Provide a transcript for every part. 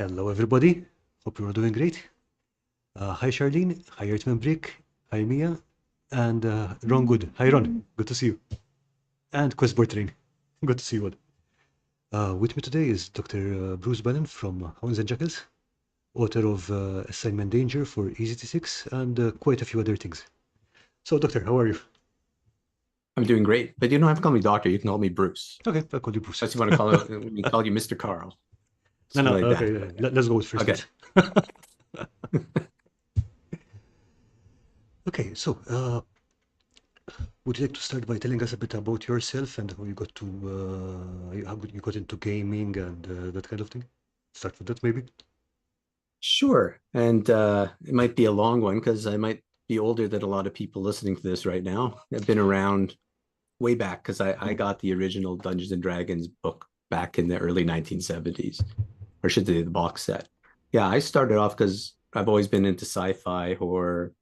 Hello, everybody. Hope you're doing great. Hi, Charlene. Hi, Earthman Brick. Hi, Mia. And Ron Good. Hi, Ron. Good to see you. And Quest Bortering. Good to see you all. With me today is Dr. Bruce Ballon from Hounds Jackals, author of Assignment Danger for EZT6 and quite a few other things. So, Doctor, how are you? I'm doing great, but you don't have to call me doctor. You can call me Bruce. Okay, I'll call you Bruce. Unless you want to call me call you Mr. Carl, No, something no, like okay, that. let's go with first Okay. names. Okay, so would you like to start by telling us a bit about yourself and how you got to how you got into gaming and that kind of thing? Start with that, maybe. Sure. And it might be a long one because I might be older than a lot of people listening to this right now. I've been around way back because I got the original Dungeons and Dragons book back in the early 1970s, or should say the box set. Yeah, I started off because I've always been into sci-fi, horror,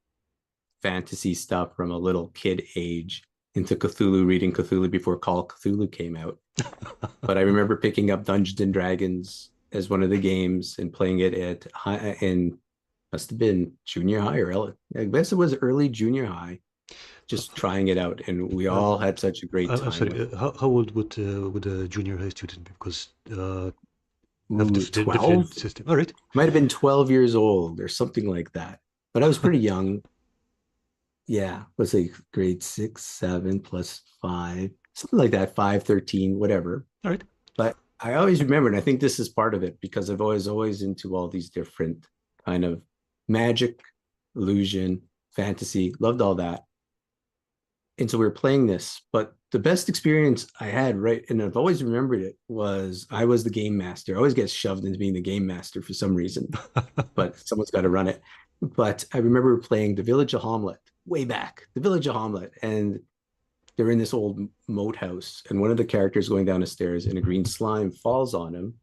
fantasy stuff from a little kid age into Cthulhu, reading Cthulhu before Call Cthulhu came out. But I remember picking up Dungeons and Dragons as one of the games and playing it at in must have been junior high or I guess it was early junior high, Uh, just trying it out, and we uh, all had such a great I'm time sorry. with it. How old would a junior high student be? Because have Ooh, different 12? system. All right. Might have been 12 years old or something like that. But I was pretty young. Yeah, let's say grade 6, 7 plus 5, something like that, 5, 13, whatever. All right. But I always remember, and I think this is part of it because I've always into all these different kind of magic, illusion, fantasy, loved all that. And so we were playing this, but the best experience I had, right, and I've always remembered it, was I was the game master. I always get shoved into being the game master for some reason, but someone's got to run it. But I remember playing the Village of Hamlet way back, the Village of Hamlet, and they're in this old moat house, and one of the characters going down the stairs, and a green slime falls on him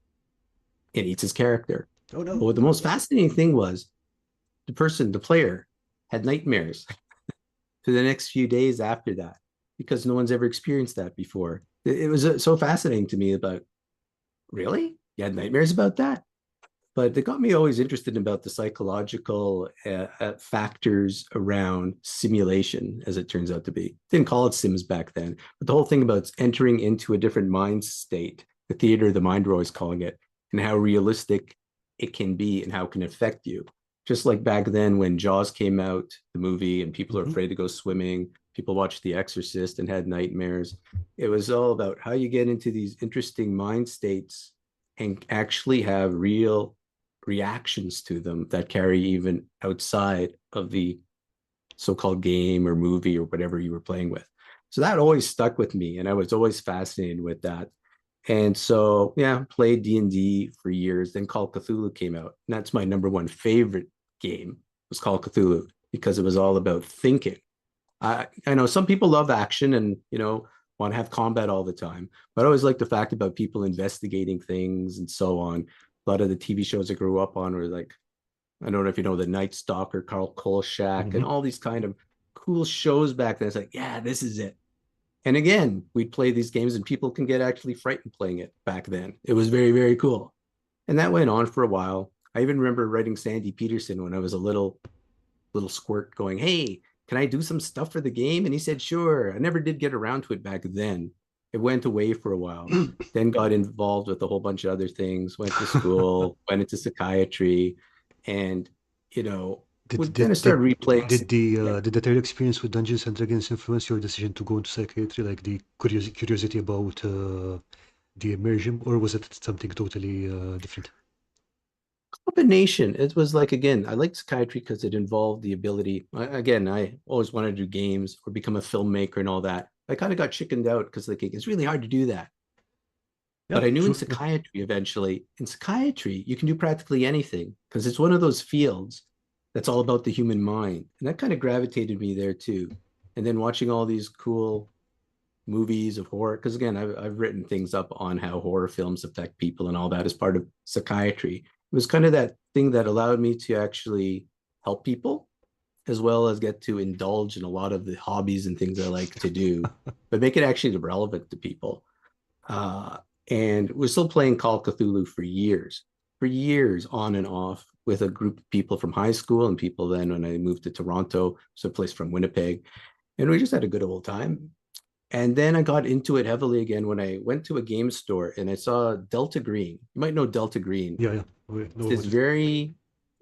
and eats his character. Oh But no. what the most fascinating thing was, the player, had nightmares for the next few days after that because no one's ever experienced that before. It was so fascinating to me about, really? You had nightmares about that? But it got me always interested about the psychological factors around simulation, as it turns out to be. Didn't call it Sims back then, but the whole thing about entering into a different mind state, the theater of the mind, we're always calling it, and how realistic it can be and how it can affect you. Just like back then when Jaws came out, the movie, and people are Hmm. afraid to go swimming, people watched The Exorcist and had nightmares. It was all about how you get into these interesting mind states and actually have real reactions to them that carry even outside of the so-called game or movie or whatever you were playing with. So that always stuck with me, and I was always fascinated with that. And so, yeah, played D&D for years. Then Call of Cthulhu came out, and that's my number one favorite game, was Call of Cthulhu, because it was all about thinking. I know some people love action and want to have combat all the time, but I always like the fact about people investigating things and so on. A lot of the TV shows I grew up on were like, I don't know if you know, the Night Stalker, Karl Kolchak, and Hmm. all these kind of cool shows back then. It's like, yeah, this is it. And again, we'd play these games and people can get actually frightened playing it back then. It was very, very cool. And that went on for a while. I even remember writing Sandy Peterson when I was a little squirt going, hey, can I do some stuff for the game? And he said, sure. I never did get around to it back then. It went away for a while, then got involved with a whole bunch of other things, went to school, went into psychiatry, and, you know, Did would kind of start replaying. Yeah. did the entire experience with Dungeons and Dragons influence your decision to go into psychiatry, like the curiosity about the immersion, or was it something totally different? Combination. It was like, again, I liked psychiatry because it involved the ability. Again, I always wanted to do games or become a filmmaker and all that. I kind of got chickened out because like it's really hard to do that. Yeah, But I knew in true. Yeah. psychiatry eventually, in psychiatry, you can do practically anything because it's one of those fields that's all about the human mind. And that kind of gravitated me there too. And then watching all these cool movies of horror, because again, I've written things up on how horror films affect people and all that as part of psychiatry. It was kind of that thing that allowed me to actually help people as well as get to indulge in a lot of the hobbies and things I like to do, but make it actually relevant to people. Uh, and we're still playing Call of Cthulhu for years. for years on and off with a group of people from high school and people then when I moved to Toronto, so a place from Winnipeg. And we just had a good old time. And then I got into it heavily again when I went to a game store and I saw Delta Green. You might know Delta Green. Yeah, yeah. We It's know this about it. very,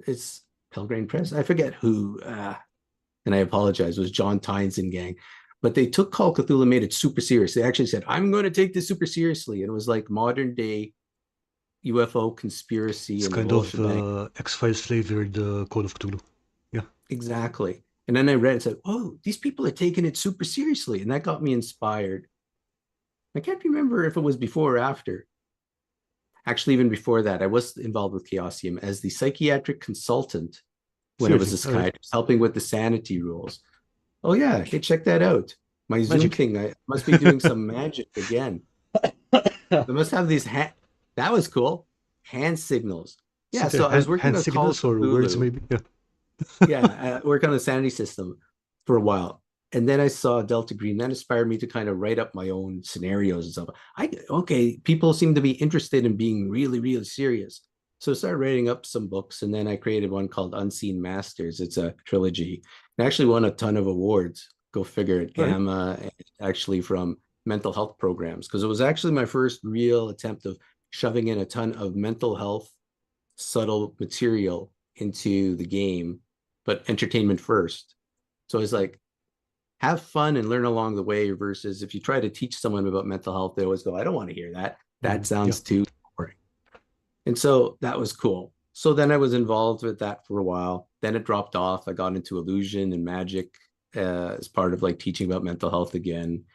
it's Pelgrane Press. I forget who, and I apologize, it was John Tynes and gang. But they took Call of Cthulhu, made it super serious. They actually said, I'm going to take this super seriously. And it was like modern day UFO conspiracy It's and the kind whole of shebang. X-Files flavored Call of Cthulhu. Yeah. Exactly. And then I read and said, oh, these people are taking it super seriously. And that got me inspired. I can't remember if it was before or after. Actually, even before that, I was involved with Chaosium as the psychiatric consultant when I was Seriously. a All right. psychiatrist, helping with the sanity rules. Oh, yeah. Hey, check that out. My Zoom Magic. thing, I must be doing some magic again. I must have these that was cool. Hand signals. Yeah, so I was working Hand on Call of signals or words, Cthulhu. maybe. Yeah. Yeah, I worked on the sanity system for a while. And then I saw Delta Green. That inspired me to kind of write up my own scenarios and stuff. Okay, people seem to be interested in being really, really serious. So I started writing up some books, and then I created one called Unseen Masters. It's a trilogy. And actually won a ton of awards. Go figure it, All right. Gamma, actually from mental health programs, because it was actually my first real attempt of shoving in a ton of mental health subtle material into the game, but entertainment first. So it's like have fun and learn along the way versus if you try to teach someone about mental health, they always go, I don't want to hear that. That Yeah. sounds too boring. And so that was cool. So then I was involved with that for a while. Then it dropped off. I got into illusion and magic as part of like teaching about mental health again.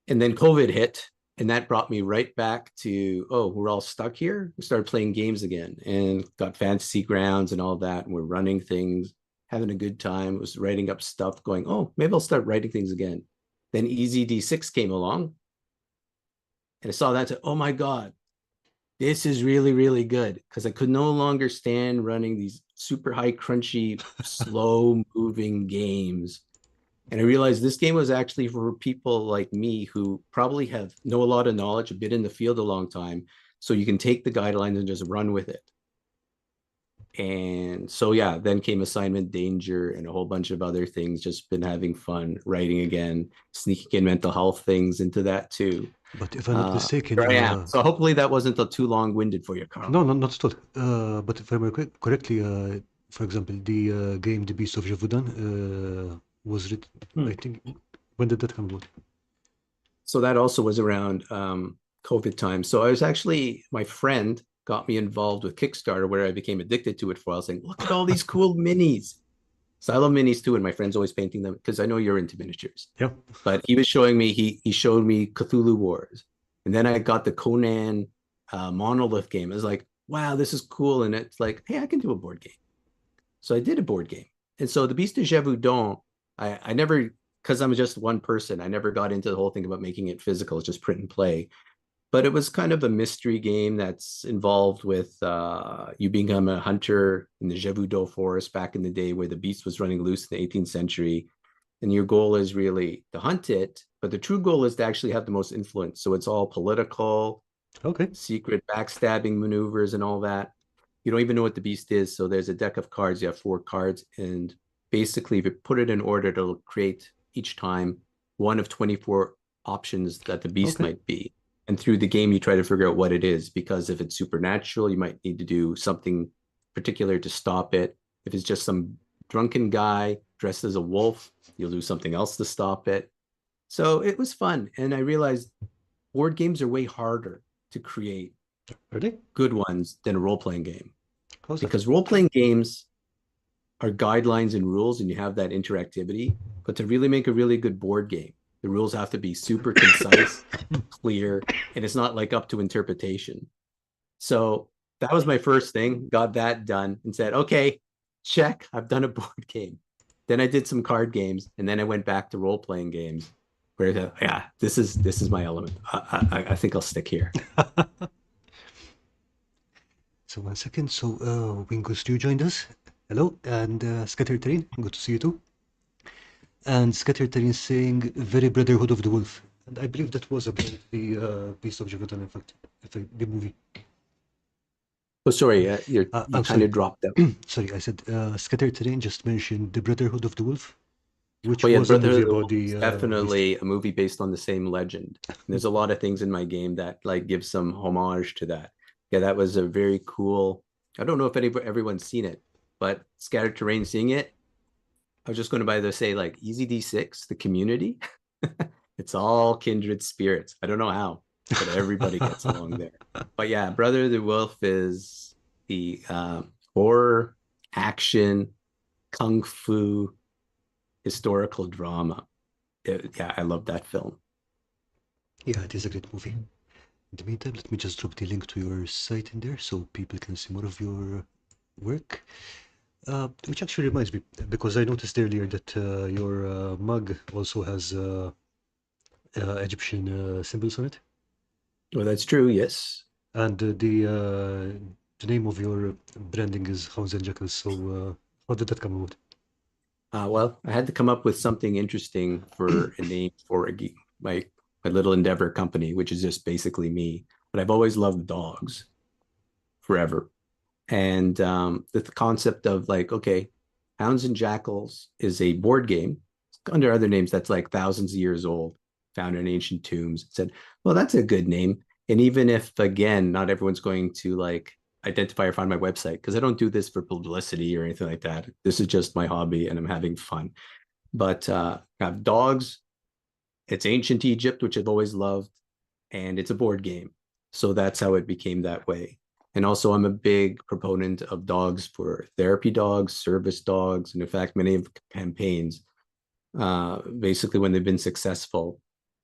And then COVID hit, and that brought me right back to, oh, we're all stuck here. We started playing games again and got fantasy grounds and all that. And we're running things, having a good time. Was writing up stuff, going, oh, maybe I'll start writing things again. Then Easy D6 came along, and I saw that and said, oh my God, this is really, really good. Because I could no longer stand running these super high, crunchy, slow moving games. And I realized this game was actually for people like me who probably have know a lot of knowledge, have been in the field a long time. So you can take the guidelines and just run with it. And so yeah, then came assignment danger and a whole bunch of other things. Just been having fun writing again, sneaking in mental health things into that too. But if I'm not mistaken, Here I am. So hopefully that wasn't too long-winded for you, Carl. no, no, not at all. But if I remember correctly, for example, the game The Beast of Javudan was written, Hmm. I think, when did that come out? So that also was around COVID time. So I was actually, my friend got me involved with Kickstarter where I became addicted to it for a while, saying, look at all these cool minis. So I love minis too, and my friend's always painting them because I know you're into miniatures. Yeah. But he was showing me, he showed me Cthulhu Wars. And then I got the Conan monolith game. I was like, wow, this is cool. And it's like, hey, I can do a board game. So I did a board game. And so the Beast de Gévaudan, I never, because I'm just one person, I never got into the whole thing about making it physical. It's just print and play. But it was kind of a mystery game that's involved with you become a hunter in the Gévaudan forest back in the day where the beast was running loose in the 18th century. And your goal is really to hunt it, but the true goal is to actually have the most influence. So it's all political, Okay. secret backstabbing maneuvers and all that. You don't even know what the beast is. So there's a deck of cards. You have 4 cards. And basically, if you put it in order, it'll create each time one of 24 options that the beast Okay. might be. And through the game, you try to figure out what it is. Because if it's supernatural, you might need to do something particular to stop it. If it's just some drunken guy dressed as a wolf, you'll do something else to stop it. So it was fun. And I realized board games are way harder to create Ready? good ones than a role playing game How's that? because role playing games are guidelines and rules and you have that interactivity. But to really make a really good board game, the rules have to be super concise, clear, and it's not like up to interpretation. So that was my first thing, got that done and said, okay, check, I've done a board game. Then I did some card games and then I went back to role playing games where yeah, this is my element. I think I'll stick here. So 1 second. So Wingo Stu joined us. Hello, and Scatter Terrain. Good to see you too. And Scatter Terrain saying very Brotherhood of the Wolf. And I believe that was about the Beast of Javaton, in fact, the movie. Oh, sorry, you I'm kind sorry. of dropped out. Sorry, I said Scattered Terrain just mentioned The Brotherhood of the Wolf, Oh which yeah, was a movie Brotherhood of the about Wolf the is beast. definitely a movie based on the same legend. And there's a lot of things in my game that like give some homage to that. Yeah, that was a very cool. I don't know if everyone's seen it, but Scattered Terrain seeing it, I was just going to by the say like Easy D6, the community. It's all kindred spirits. I don't know how, but everybody gets along there. But yeah, Brother the Wolf is the horror, action, kung fu, historical drama. Yeah, I love that film. Yeah, it is a great movie. In the meantime, let me just drop the link to your site in there so people can see more of your work. Which actually reminds me, because I noticed earlier that your mug also has Egyptian symbols on it, Well, that's true. Yes. and the name of your branding is Hounds and Jackals. So, how did that come about? Well, I had to come up with something interesting for a name for my my little endeavor company, which is just basically me. But I've always loved dogs forever. And the concept of like, okay, Hounds and Jackals is a board game under other names that's like thousands of years old, found in ancient tombs. Said, well, that's a good name. And even if, again, not everyone's going to like identify or find my website, because I don't do this for publicity or anything like that. This is just my hobby and I'm having fun. But I have dogs. It's ancient Egypt, which I've always loved, and it's a board game. So that's how it became that way. And also, I'm a big proponent of dogs for therapy dogs, service dogs, and in fact, many of the campaigns, basically, when they've been successful,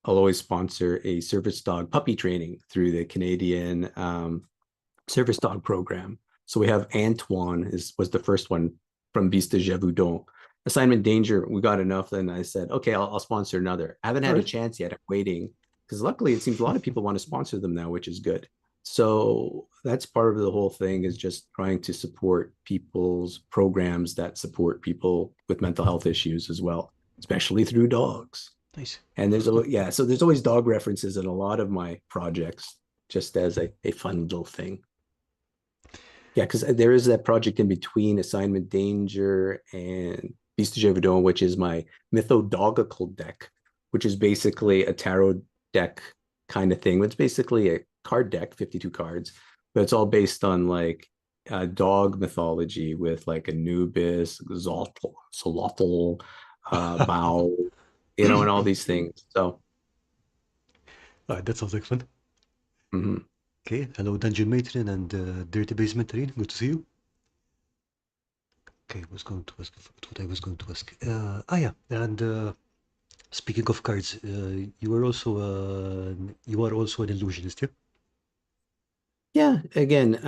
I'll always sponsor a service dog puppy training through the Canadian service dog program. So we have Antoine was the first one from Beast de Gévaudan. Assignment Danger, we got enough. Then I said, okay, I'll sponsor another. I haven't All had a right. chance yet. I'm waiting because luckily it seems a lot of people want to sponsor them now, which is good. So that's part of the whole thing is just trying to support people's programs that support people with mental health issues as well, especially through dogs. Nice. And so there's always dog references in a lot of my projects, just as a fun little thing. Yeah, because there is that project in between Assignment Danger and Beast of Gévaudan, which is my mythodogical deck, which is basically a tarot deck kind of thing. It's basically a card deck, 52 cards, but it's all based on like dog mythology with like Anubis, Zoltl, Solotl, Bao, and all these things. So, All right, that sounds like fun. mhm. Okay, hello Dungeon Matron and Dirty Basement Terrain. Good to see you. Okay, I was going to ask what I was going to ask. Yeah, and speaking of cards, you are also an illusionist, yeah? Yeah, again,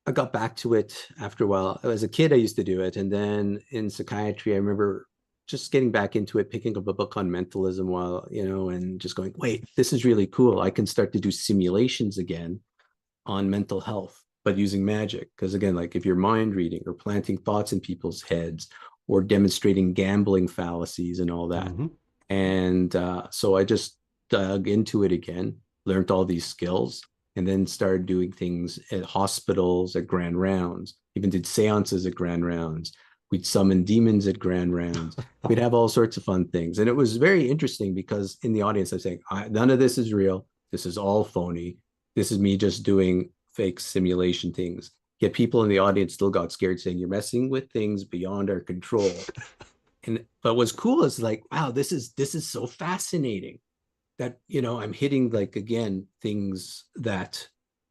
I got back to it after a while. As a kid, I used to do it. And then in psychiatry, I remember just getting back into it, picking up a book on mentalism while, and just going, wait, this is really cool. I can start to do simulations again on mental health, but using magic. Because again, like if you're mind reading or planting thoughts in people's heads or demonstrating gambling fallacies and all that. Mm-hmm. And so I just dug into it again, learned all these skills, and then started doing things at hospitals, at grand rounds, even did seances at grand rounds. We'd summon demons at grand rounds. We'd have all sorts of fun things. And it was very interesting because in the audience, I'm saying, none of this is real. This is all phony. This is me just doing fake simulation things. Yet people in the audience still got scared, saying, you're messing with things beyond our control. And but what's cool is like, wow, this is so fascinating that I'm hitting like again things that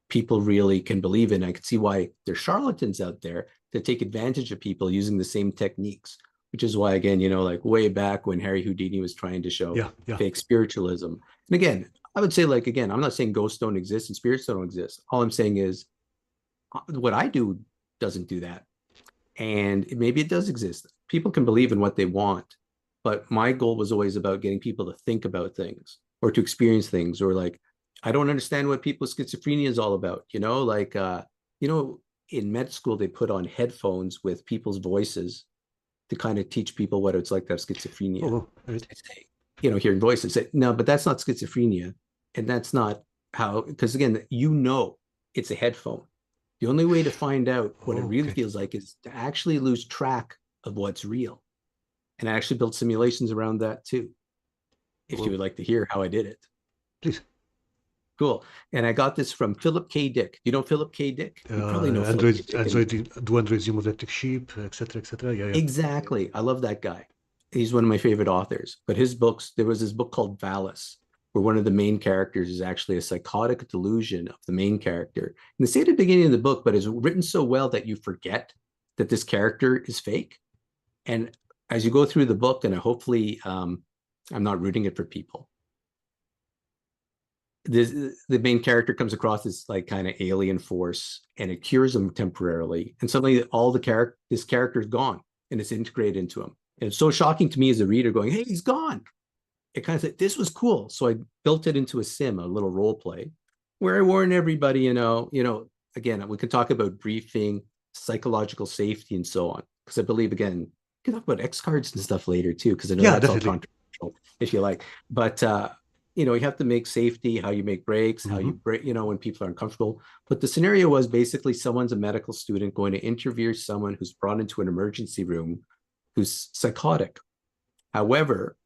people really can believe in. I can see why there's charlatans out there that take advantage of people using the same techniques, which is why again, like way back when Harry Houdini was trying to show Yeah, yeah. fake spiritualism. And again, I would say like again, I'm not saying ghosts don't exist and spirits don't exist. All I'm saying is what I do doesn't do that. And maybe it does exist. People can believe in what they want, but my goal was always about getting people to think about things or to experience things, or like, I don't understand what people with schizophrenia is all about. Like, in med school, they put on headphones with people's voices to kind of teach people what it's like to have Oh, schizophrenia. wow. All right. I say, hearing voices. Say, no, but that's not schizophrenia. And that's not how, because again, it's a headphone. The only way to find out what it really Okay. feels like is to actually lose track of what's real. And I actually built simulations around that too, if you Well, would like to hear how I did it. please. Cool. And I got this from Philip K. Dick. You know Philip K. Dick? You probably know Philip K. Dick. Do androids dream of electric sheep, etc., etc.? Yeah, yeah. Exactly. I love that guy. He's one of my favorite authors. But his books, there was this book called Valis, where one of the main characters is actually a psychotic delusion of the main character. And they say at the beginning of the book, but it's written so well that you forget that this character is fake. And as you go through the book, and hopefully I'm not rooting it for people, the main character comes across this like kind of alien force, and it cures him temporarily, and suddenly all this character is gone, and it's integrated into him. And it's so shocking to me as a reader, going, "Hey, he's gone." It kind of said, "This was cool." So I built it into a sim, a little role play, where I warn everybody, again, we can talk about briefing, psychological safety, and so on, because I believe, again, we can talk about X cards and stuff later too, because I know Yeah, that's all definitely. controversial if you like. But you have to make safety, how you make breaks, how you Mm-hmm. break, when people are uncomfortable. But the scenario was basically someone's a medical student going to interview someone who's brought into an emergency room who's psychotic. However,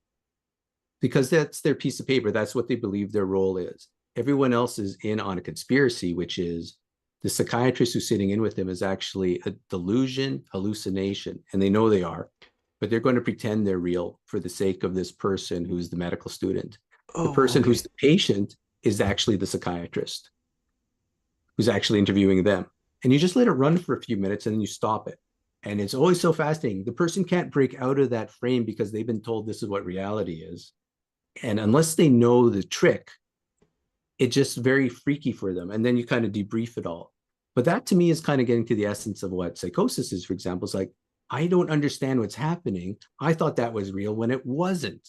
because that's their piece of paper, that's what they believe their role is. Everyone else is in on a conspiracy, which is the psychiatrist who's sitting in with them is actually a delusion, hallucination, and they know they are, but they're going to pretend they're real for the sake of this person who's the medical student. The Oh, person okay. who's the patient is actually the psychiatrist who's actually interviewing them. And you just let it run for a few minutes and then you stop it. And it's always so fascinating. The person can't break out of that frame because they've been told this is what reality is. And unless they know the trick, it's just very freaky for them. And then you kind of debrief it all. But that to me is kind of getting to the essence of what psychosis is, for example. It's like, I don't understand what's happening. I thought that was real when it wasn't.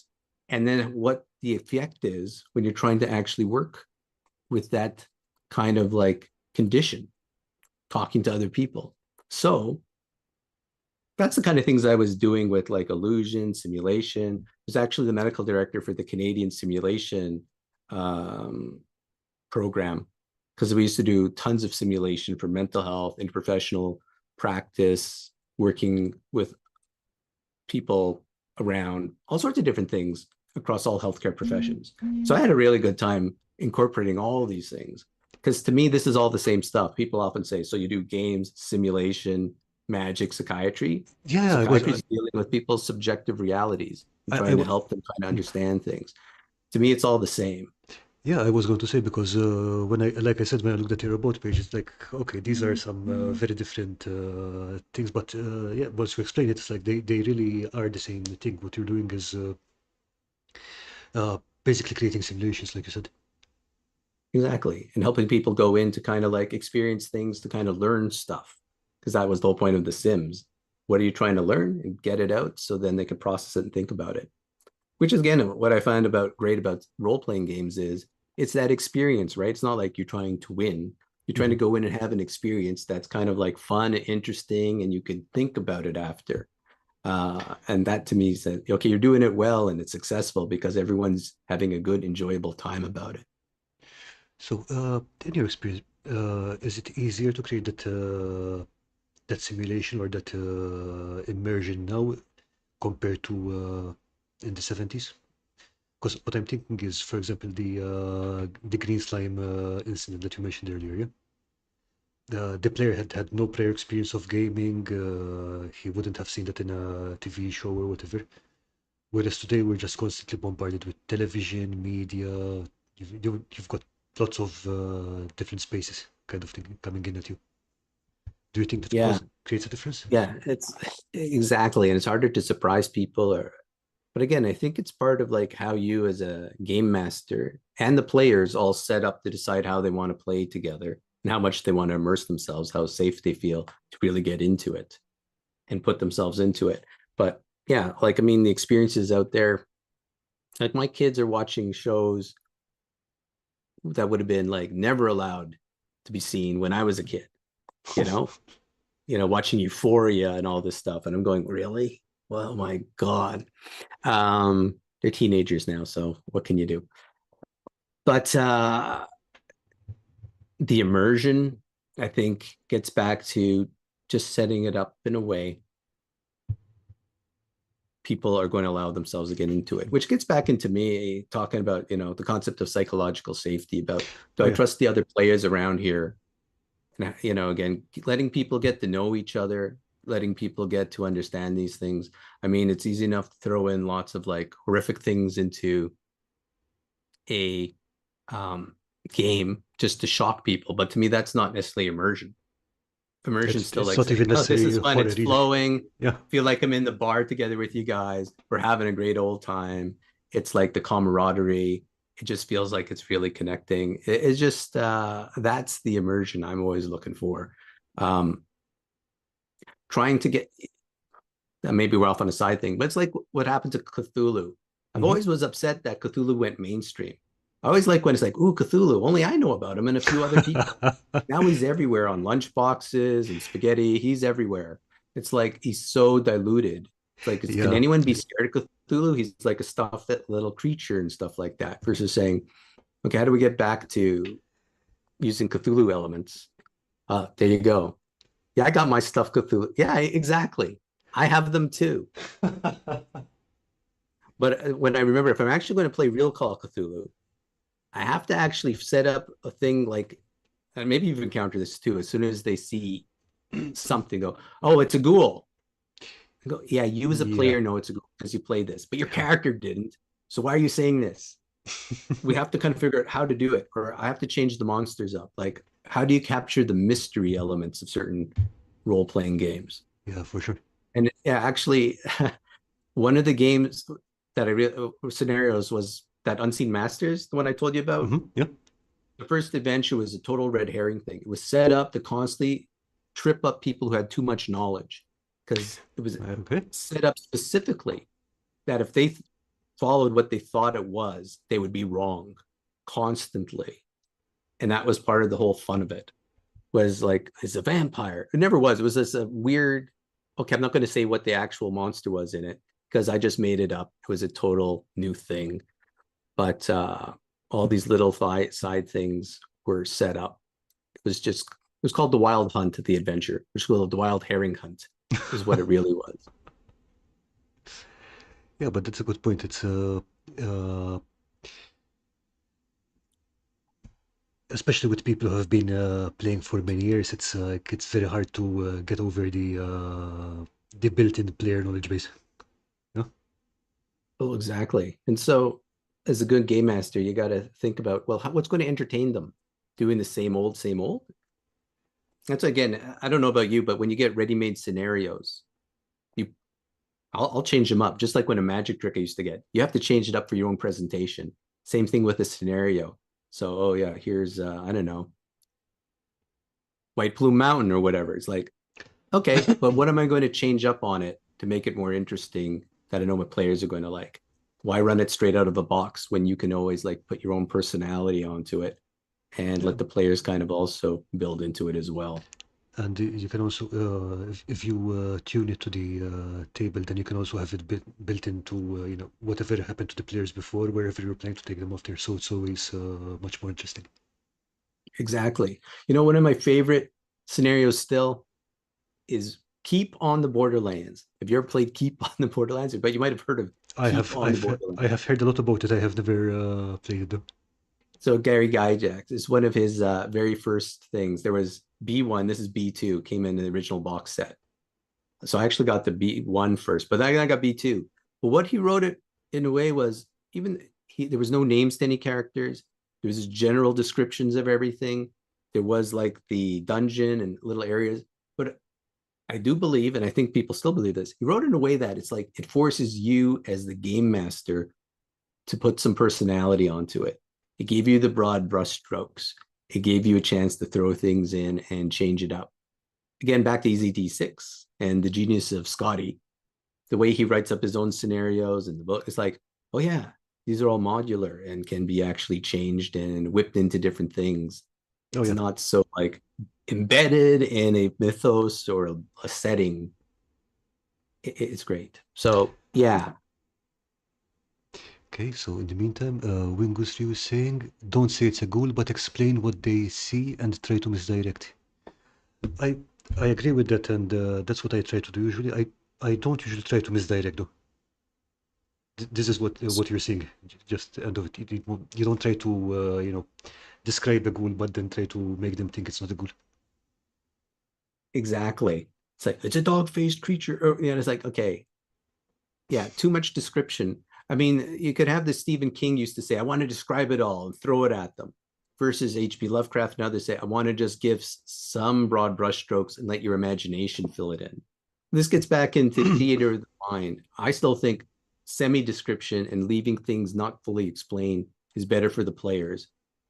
And then what the effect is when you're trying to actually work with that kind of like condition, talking to other people. So that's the kind of things I was doing with like illusion, simulation. I was actually the medical director for the Canadian simulation um, program, because we used to do tons of simulation for mental health, interprofessional practice, working with people around all sorts of different things across all healthcare professions. So I had a really good time incorporating all of these things, because to me, this is all the same stuff. People often say, so you do games, simulation, magic, psychiatry. Yeah, I was. Psychiatry is dealing with people's subjective realities and I trying to was. help them kind of understand things. To me, it's all the same. Yeah, I was going to say because when like I said, when I looked at your about page, it's like, okay, these are some very different things, but yeah, once you explain it, it's like they really are the same thing. What you're doing is basically creating simulations, like you said. Exactly. And helping people go in to kind of like experience things, to kind of learn stuff. Because that was the whole point of The Sims. What are you trying to learn, and get it out so then they can process it and think about it? Which is again what I find great about role-playing games is it's that experience, right? It's not like you're trying to win. You're trying to Hmm. go in and have an experience that's kind of like fun and interesting, and you can think about it after. And that to me said, okay, you're doing it well and it's successful because everyone's having a good, enjoyable time about it. So, in your experience, is it easier to create that simulation or that immersion now compared to in the 70s? Because what I'm thinking is, for example, the green slime incident that you mentioned earlier. Yeah, the player had no prior experience of gaming. He wouldn't have seen that in a TV show or whatever. Whereas today we're just constantly bombarded with television, media. You've got lots of different spaces kind of thing coming in at you. Do you think that Yeah, creates a difference? yeah, it's exactly. And it's harder to surprise people, but again, I think it's part of like how you as a game master and the players all set up to decide how they want to play together and how much they want to immerse themselves, how safe they feel to really get into it and put themselves into it. But yeah, like I mean, the experiences out there, like my kids are watching shows that would have been like never allowed to be seen when I was a kid, you know, watching Euphoria and all this stuff. And I'm going, really? Well, my God. They're teenagers now, so what can you do? But the immersion, I think gets back to just setting it up in a way people are going to allow themselves to get into it, which gets back into me talking about, the concept of psychological safety, about do Oh I yeah, trust the other players around here? And, again, letting people get to know each other, letting people get to understand these things. I mean, it's easy enough to throw in lots of like horrific things into a um, game just to shock people. But to me, that's not necessarily immersion. Immersion still it's like not saying, even oh, this necessarily is fun, horror it's either. flowing. Yeah, Feel like I'm in the bar together with you guys. We're having a great old time. It's like the camaraderie. It just feels like it's really connecting. It's just that's the immersion I'm always looking for. Um, trying to get maybe we're off on a side thing, but it's like what happened to Cthulhu. I've hmm always was upset that Cthulhu went mainstream. I always like when it's like, ooh, Cthulhu, only I know about him and a few other people. Now he's everywhere on lunchboxes and spaghetti. He's everywhere. It's like he's so diluted. It's like, can yeah, anyone be scared of Cthulhu? He's like a stuffed little creature and stuff like that. Versus saying, okay, how do we get back to using Cthulhu elements? There you go. Yeah, I got my stuffed Cthulhu. Yeah, exactly. I have them too. But when I remember, if I'm actually going to play real Call of Cthulhu, I have to actually set up a thing like, and maybe you've encountered this too. As soon as they see something, go, oh, it's a ghoul. I go, yeah, you as a yeah. player know it's a ghoul because you played this, but your character didn't. So why are you saying this? We have to kind of figure out how to do it, or I have to change the monsters up. Like, how do you capture the mystery elements of certain role playing games? Yeah, for sure. And yeah, actually, one of the games that I really scenarios was that Unseen Masters, the one I told you about. Yeah. The first adventure was a total red herring thing. It was set up to constantly trip up people who had too much knowledge because it was Okay. set up specifically that if they followed what they thought it was, they would be wrong constantly. And that was part of the whole fun of it. Was like, it's a vampire. It never was. It was this weird. Okay, I'm not going to say what the actual monster was in it because I just made it up. It was a total new thing, but all these little side things were set up. It was called the Wild Hunt at the adventure, which was called the Wild Herring Hunt, is what it really was. Yeah, but that's a good point. It's uh, especially with people who have been playing for many years, it's very hard to get over the built-in player knowledge base. Yeah, Oh, exactly. And so, as a good game master, you got to think about, well, what's going to entertain them? Doing the same old, same old? That's again, I don't know about you, but when you get ready-made scenarios, you I'll change them up. Just like when a magic trick I used to get, you have to change it up for your own presentation. Same thing with a scenario. So, oh yeah, here's I don't know, White Plume Mountain or whatever. It's like, okay, but what am I going to change up on it to make it more interesting that I know what players are going to like? Why run it straight out of the box when you can always like put your own personality onto it and yeah. let the players kind of also build into it as well? And you can also, if you tune it to the table, then you can also have it built into, whatever happened to the players before, wherever you're planning to take them off there. So it's always much more interesting. Exactly. One of my favorite scenarios still is Keep on the Borderlands. Have you ever played Keep on the Borderlands? But you might have heard of Keep on the I Borderlands. have heard a lot about it. I have never played them. So Gary Gygax is one of his very first things. There was B1. This is B2. Came in the original box set. So I actually got the B1 first, but then I got B2. But what he wrote it in a way was there was no names to any characters. There was just general descriptions of everything. There was like the dungeon and little areas. But I do believe, and I think people still believe this, he wrote it in a way that it's like it forces you as the game master to put some personality onto it. It gave you the broad brushstrokes. It gave you a chance to throw things in and change it up. Again, back to EZT6 and the genius of Scotty, the way he writes up his own scenarios and the book, it's like, oh yeah, these are all modular and can be actually changed and whipped into different things. Oh It's yeah. not so like embedded in a mythos or a setting. It's great. So yeah, Okay, so in the meantime, Wingus Ryu is saying, don't say it's a ghoul, but explain what they see and try to misdirect. I I agree with that, and that's what I try to do usually. I don't usually try to misdirect though. This is what you're seeing. Just the end of it. You don't try to describe a ghoul, but then try to make them think it's not a ghoul. Exactly. It's like it's a dog-faced creature. It's like, okay, yeah, too much description. I mean, you could have the Stephen King used to say, I want to describe it all and throw it at them, versus H.P. Lovecraft and others say, I want to just give some broad brushstrokes and let your imagination fill it in. This gets back into theater of the mind. I still think semi-description and leaving things not fully explained is better for the players,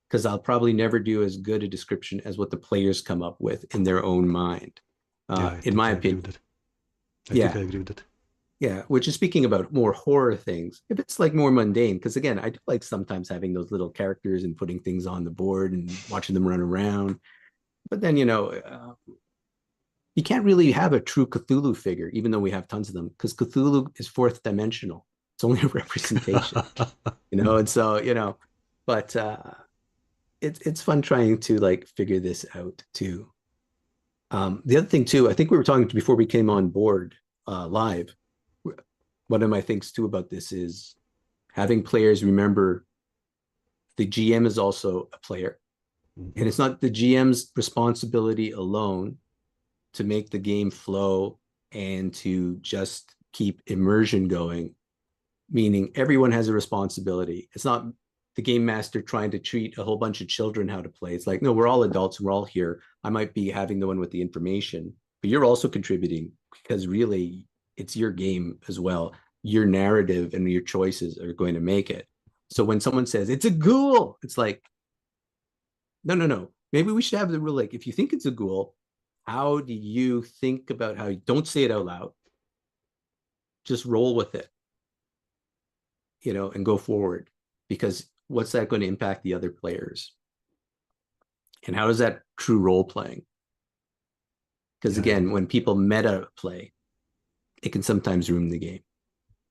because I'll probably never do as good a description as what the players come up with in their own mind, Yeah, I in think my I agree with opinion. that. I think Yeah. I agree with that. Yeah, which is speaking about more horror things. If it's like more mundane, because again, I do like sometimes having those little characters and putting things on the board and watching them run around. But then, you can't really have a true Cthulhu figure, even though we have tons of them, because Cthulhu is fourth dimensional. It's only a representation, and so, but it's fun trying to like figure this out too. The other thing too, I think we were talking before we came on board live. One of my things too about this is having players remember the GM is also a player. Mhm. And it's not the GM's responsibility alone to make the game flow and to just keep immersion going, meaning everyone has a responsibility. It's not the game master trying to treat a whole bunch of children how to play. It's like, no, we're all adults and we're all here. I might be having the one with the information, but you're also contributing, because really it's your game as well. Your narrative and your choices are going to make it. So when someone says it's a ghoul, it's like, no, no, no. Maybe we should have the rule like, if you think it's a ghoul, how do you think about how you don't say it out loud? Just roll with it, and go forward. Because what's that going to impact the other players? And how is that true role playing? Because Yeah, again, when people meta play, it can sometimes ruin the game.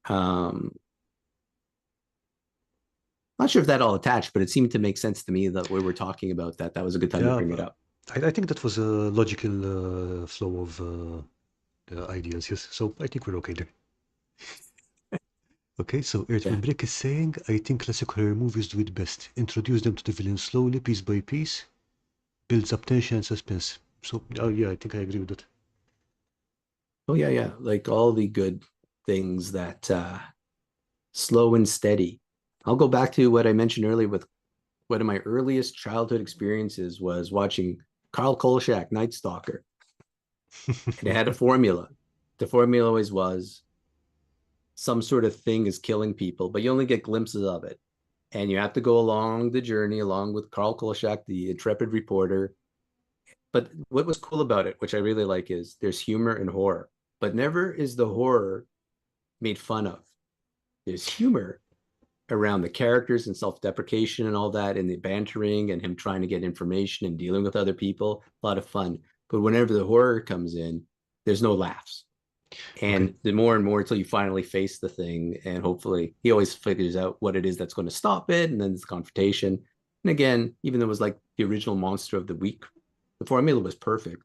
Not sure if that all attached, but it seemed to make sense to me that we were talking about that. That was a good time to yeah. bring it up. I think that was a logical flow of ideas. Yes, so I think we're okay there. Okay, so Yeah. Earthman Brick is saying, I think classic horror movies do it best. Introduce them to the villain slowly, piece by piece, builds up tension and suspense. So, oh yeah, I think I agree with that. Oh yeah, yeah. Like all the good things that slow and steady. I'll go back to what I mentioned earlier with one of my earliest childhood experiences was watching Karl Kolchak, Night Stalker. And it had a formula. The formula always was some sort of thing is killing people, but you only get glimpses of it. And you have to go along the journey along with Karl Kolchak, the intrepid reporter. But what was cool about it, which I really like, is there's humor and horror, but never is the horror made fun of. There's humor around the characters and self-deprecation and all that, and the bantering and him trying to get information and dealing with other people. A lot of fun. But whenever the horror comes in, there's no laughs. Okay. And the more and more until you finally face the thing, and hopefully he always figures out what it is that's going to stop it, and then it's confrontation. And again, even though it was like the original monster of the week, the formula was perfect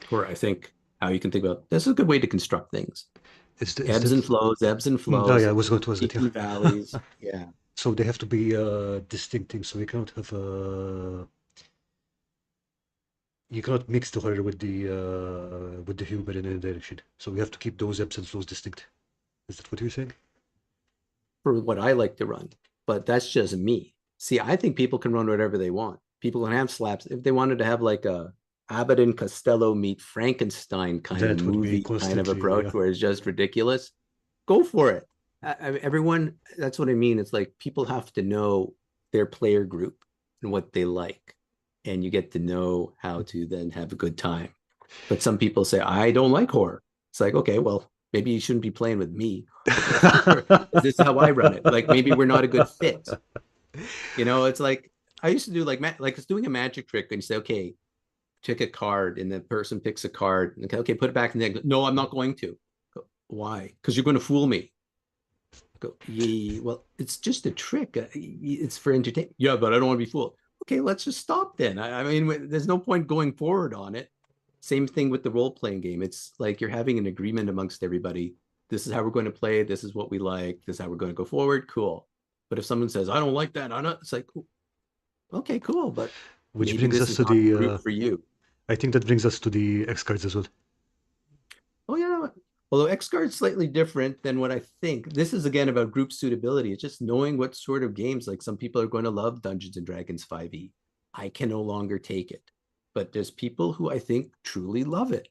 for, I think, how you can think about this is a good way to construct things. Is that? Ebbs and Oh yeah, I flows, was going to ask that. peaks and valleys. Yeah. Yeah. So they have to be distinct things. So you cannot mix the horror with the humor in any direction. So we have to keep those ebbs and flows distinct. Is that what you're saying? For what I like to run, but that's just me. See, I think people can run whatever they want. People can have slaps. If they wanted to have like a Abbott and Costello meet Frankenstein kind of That would be movie kind of constantly, approach yeah. where it's just ridiculous, go for it. Everyone, that's what I mean. It's like people have to know their player group and what they like, and you get to know how to then have a good time. But some people say, I don't like horror. It's like, okay, well, maybe you shouldn't be playing with me. This is how I run it. Like maybe we're not a good fit. It's like I used to do like it's doing a magic trick and you say, okay, pick a card, and the person picks a card. And okay, put it back in the deck. No, I'm not going to. Go, why? Because you're going to fool me. Go, yeah, well, it's just a trick. It's for entertainment. Yeah, but I don't want to be fooled. Okay, let's just stop then. I mean, there's no point going forward on it. Same thing with the role-playing game. It's like you're having an agreement amongst everybody. This is how we're going to play. This is what we like. This is how we're going to go forward. Cool. But if someone says, I don't like that, I don't, it's like, okay, cool. But Which maybe brings this us is to not the the, group for you. I think that brings us to the X cards as well. Oh, yeah. Although X card's slightly different than what I think. This is again about group suitability. It's just knowing what sort of games, like some people are going to love Dungeons and Dragons 5e. I can no longer take it. But there's people who I think truly love it.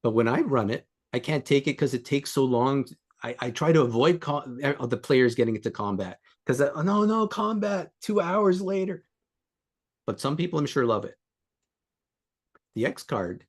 But when I run it, I can't take it because it takes so long. I try to avoid the players getting into combat because no, combat 2 hours later. But some people I'm sure love it. The X card,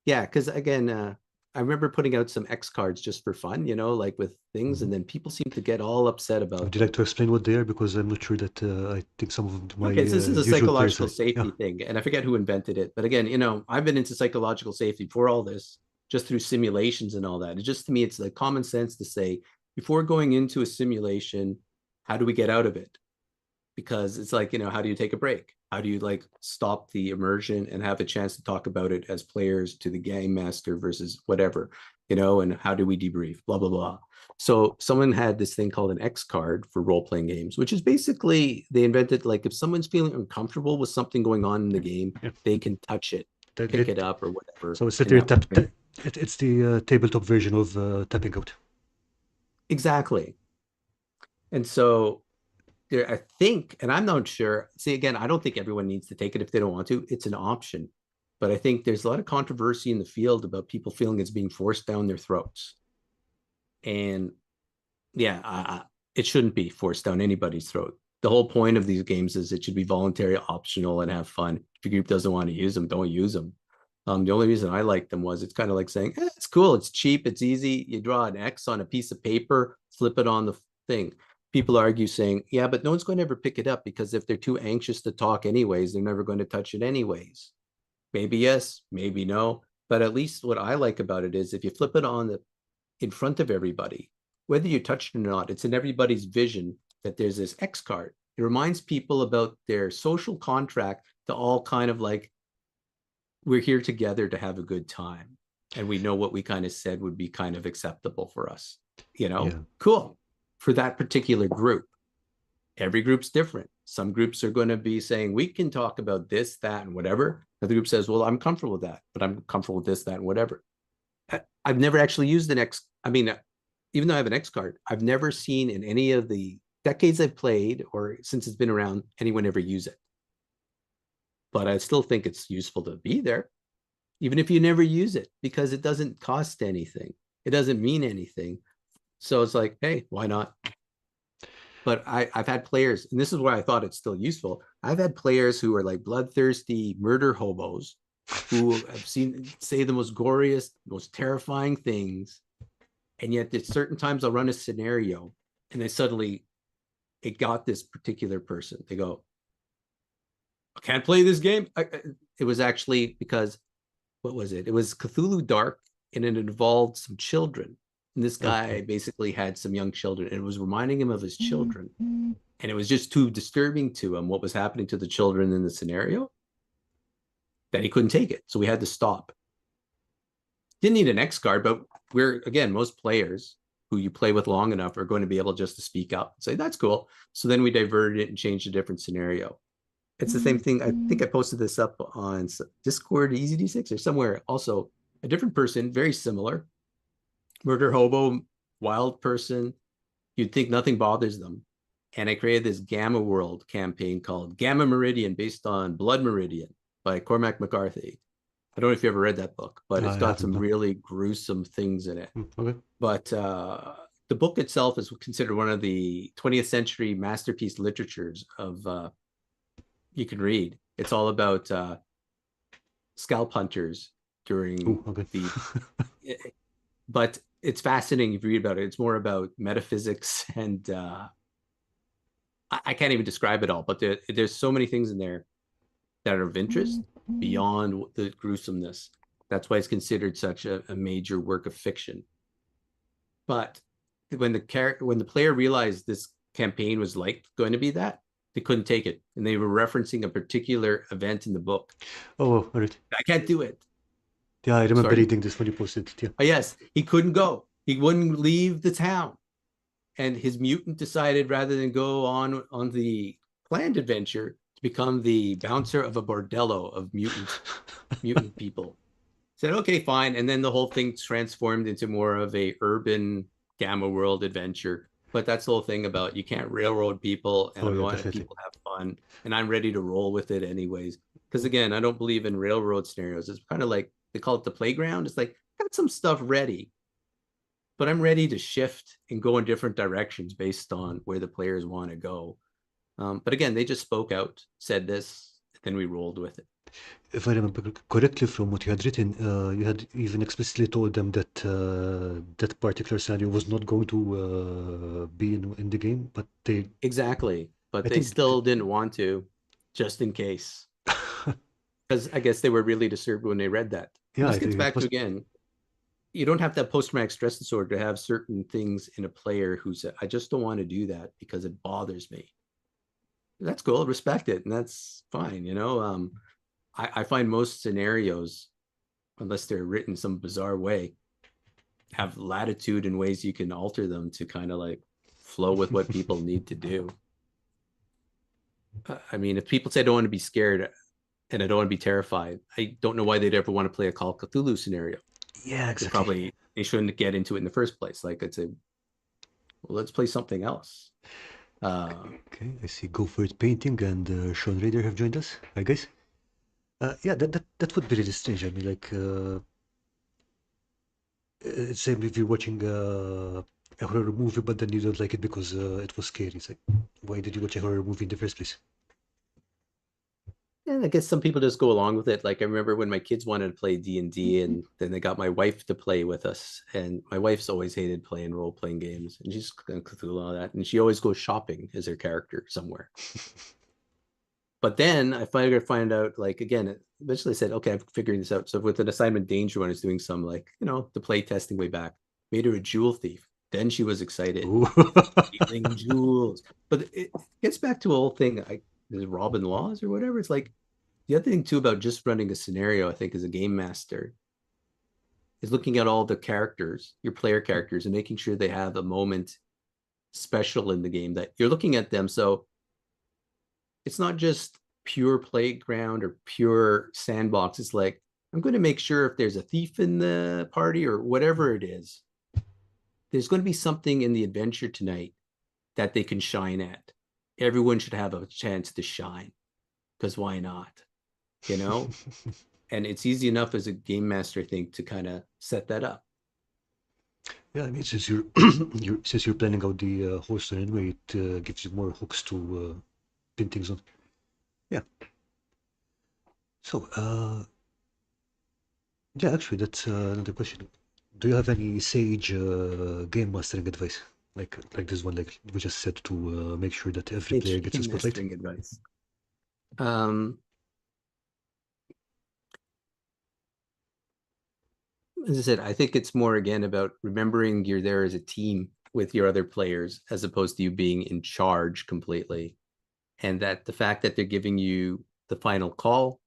yeah, because again, I remember putting out some X cards just for fun, like with things, and then people seem to get all upset about Would you them. like to explain what they are? Because I'm not sure that I think some of my Okay, so this is a usual players psychological are. safety Yeah, thing, and I forget who invented it. But again, I've been into psychological safety for all this, just through simulations and all that. It just to me, it's like common sense to say before going into a simulation, how do we get out of it? Because it's like, how do you take a break? How do you like stop the immersion and have a chance to talk about it as players to the game master versus whatever, and how do we debrief? Blah, blah, blah. So someone had this thing called an X card for role-playing games, which is basically they invented like if someone's feeling uncomfortable with something going on in the game, yeah. they can touch it, pick it up or whatever. So it's And literally that way. it's the tabletop version of tapping out. Exactly. And so there, I think, and I'm not sure. See, again, I don't think everyone needs to take it if they don't want to. It's an option. But I think there's a lot of controversy in the field about people feeling it's being forced down their throats. And yeah, it shouldn't be forced down anybody's throat. The whole point of these games is it should be voluntary, optional, and have fun. If your group doesn't want to use them, don't use them. The only reason I like them was it's kind of like saying, it's cool, it's cheap, it's easy. You draw an X on a piece of paper, flip it on the thing. People argue saying, yeah, but no one's going to ever pick it up because if they're too anxious to talk anyways, they're never going to touch it anyways. Maybe yes, maybe no. But at least what I like about it is if you flip it on in front of everybody, whether you touch it or not, it's in everybody's vision that there's this X card. It reminds people about their social contract to all kind of like, we're here together to have a good time. And we know what we kind of said would be kind of acceptable for us, Yeah. cool for that particular group. Every group's different. Some groups are going to be saying, we can talk about this, that, and whatever. Another group says, well, I'm comfortable with that, but I'm comfortable with this, that, and whatever. I've never actually used an X. I mean, even though I have an X card, I've never seen in any of the decades I've played or since it's been around, anyone ever use it. But I still think it's useful to be there, even if you never use it, because it doesn't cost anything. It doesn't mean anything. So it's like, hey, why not? But I've had players, and this is why I thought it's still useful. I've had players who are like bloodthirsty murder hobos who have say the most goriest, most terrifying things. And yet at certain times I'll run a scenario and then suddenly it got this particular person. They go, I can't play this game. It was actually because, what was it? It was Cthulhu Dark and it involved some children. And this guy basically had some young children and it was reminding him of his children. And it was just too disturbing to him what was happening to the children in the scenario that he couldn't take it. So we had to stop. Didn't need an X card, but again, most players who you play with long enough are going to be able just to speak up and say, that's cool. So then we diverted it and changed a different scenario. It's the same thing. I think I posted this up on Discord, EasyD6 or somewhere. Also, a different person, very similar. Murder hobo, wild person. You'd think nothing bothers them. And I created this Gamma World campaign called Gamma Meridian based on Blood Meridian by Cormac McCarthy. I don't know if you ever read that book, but it's got some really gruesome things in it. Okay. But the book itself is considered one of the 20th century masterpiece literatures of you can read. It's all about scalp hunters during the but it's fascinating if you read about it. It's more about metaphysics and I can't even describe it all, but there's so many things in there that are of interest beyond the gruesomeness. That's why it's considered such a major work of fiction. But when the player realized this campaign was like going to be that, they couldn't take it, and they were referencing a particular event in the book. Oh, all right. I can't do it. Yeah, I remember Sorry. reading this when you posted it. Yeah. Oh, yes, he couldn't go. He wouldn't leave the town. And his mutant decided rather than go on the planned adventure to become the bouncer of a bordello of mutant people. Said, okay, fine. And then the whole thing transformed into more of a urban gamma world adventure. But that's the whole thing about you can't railroad people, and Oh I yeah, want definitely. people to have fun, and I'm ready to roll with it anyways. Because again, I don't believe in railroad scenarios. It's kind of like they call it the playground. It's like got some stuff ready, but I'm ready to shift and go in different directions based on where the players want to go. But again, they just spoke out, said this, then we rolled with it. If I remember correctly from what you had written, you had even explicitly told them that that particular scenario was not going to be in the game, but they, Exactly. But I they think, still didn't want to, just in case. Because I guess they were really disturbed when they read that. yeah, This I gets think it back to was. again, you don't have to have post-traumatic stress disorder to have certain things in a player who said, I just don't want to do that because it bothers me. That's cool, respect it, and that's fine, you know. I find most scenarios, unless they're written some bizarre way, have latitude and ways you can alter them to kind of like flow with what people need to do. I mean, if people say I don't want to be scared and I don't want to be terrified, I don't know why they'd ever want to play a Call of Cthulhu scenario. Yeah, They exactly. probably they shouldn't get into it in the first place. Like I'd say, well, let's play something else. Okay, I see Go For It Painting and Sean Raider have joined us, I guess. Yeah, that would be really strange. I mean, like, same if you're watching a horror movie, but then you don't like it because it was scary. It's like, why did you watch a horror movie in the first place? And I guess some people just go along with it. Like I remember when my kids wanted to play D&D, and then they got my wife to play with us. And my wife's always hated playing role-playing games, and she's going through all that. And she always goes shopping as her character somewhere. But then I find out, like, again, eventually I said, okay, I'm figuring this out. So with an assignment danger, when I was doing some, like, the play testing way back, made her a jewel thief. Then she was excited, Ooh. stealing jewels. But it gets back to a whole thing. Is it Robin Laws or whatever? It's like the other thing too about just running a scenario, I think, as a game master, is looking at all the characters, your player characters, and making sure they have a moment special in the game that you're looking at them. So it's not just pure playground or pure sandbox. It's like, I'm going to make sure if there's a thief in the party or whatever it is, there's going to be something in the adventure tonight that they can shine at. Everyone should have a chance to shine, because why not? You know? And it's easy enough as a game master, I think, to kind of set that up. Yeah, I mean, since you're since you're planning out the whole story anyway, it gives you more hooks to pin things on. Yeah. So, yeah, actually, that's another question. Do you have any sage game mastering advice? Like this one, like we just said, to make sure that every player It's gets a game spotlight? mastering advice. Um, as I said, I think it's more again about remembering you're there as a team with your other players as opposed to you being in charge completely. And that the fact that they're giving you the final call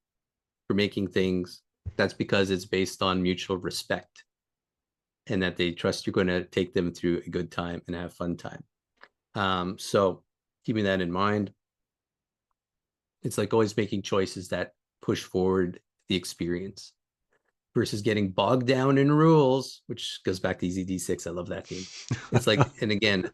for making things, that's because it's based on mutual respect and that they trust you're going to take them through a good time and have fun time. So keeping that in mind, it's like always making choices that push forward the experience versus getting bogged down in rules, which goes back to EZD6. I love that game. It's like, and again,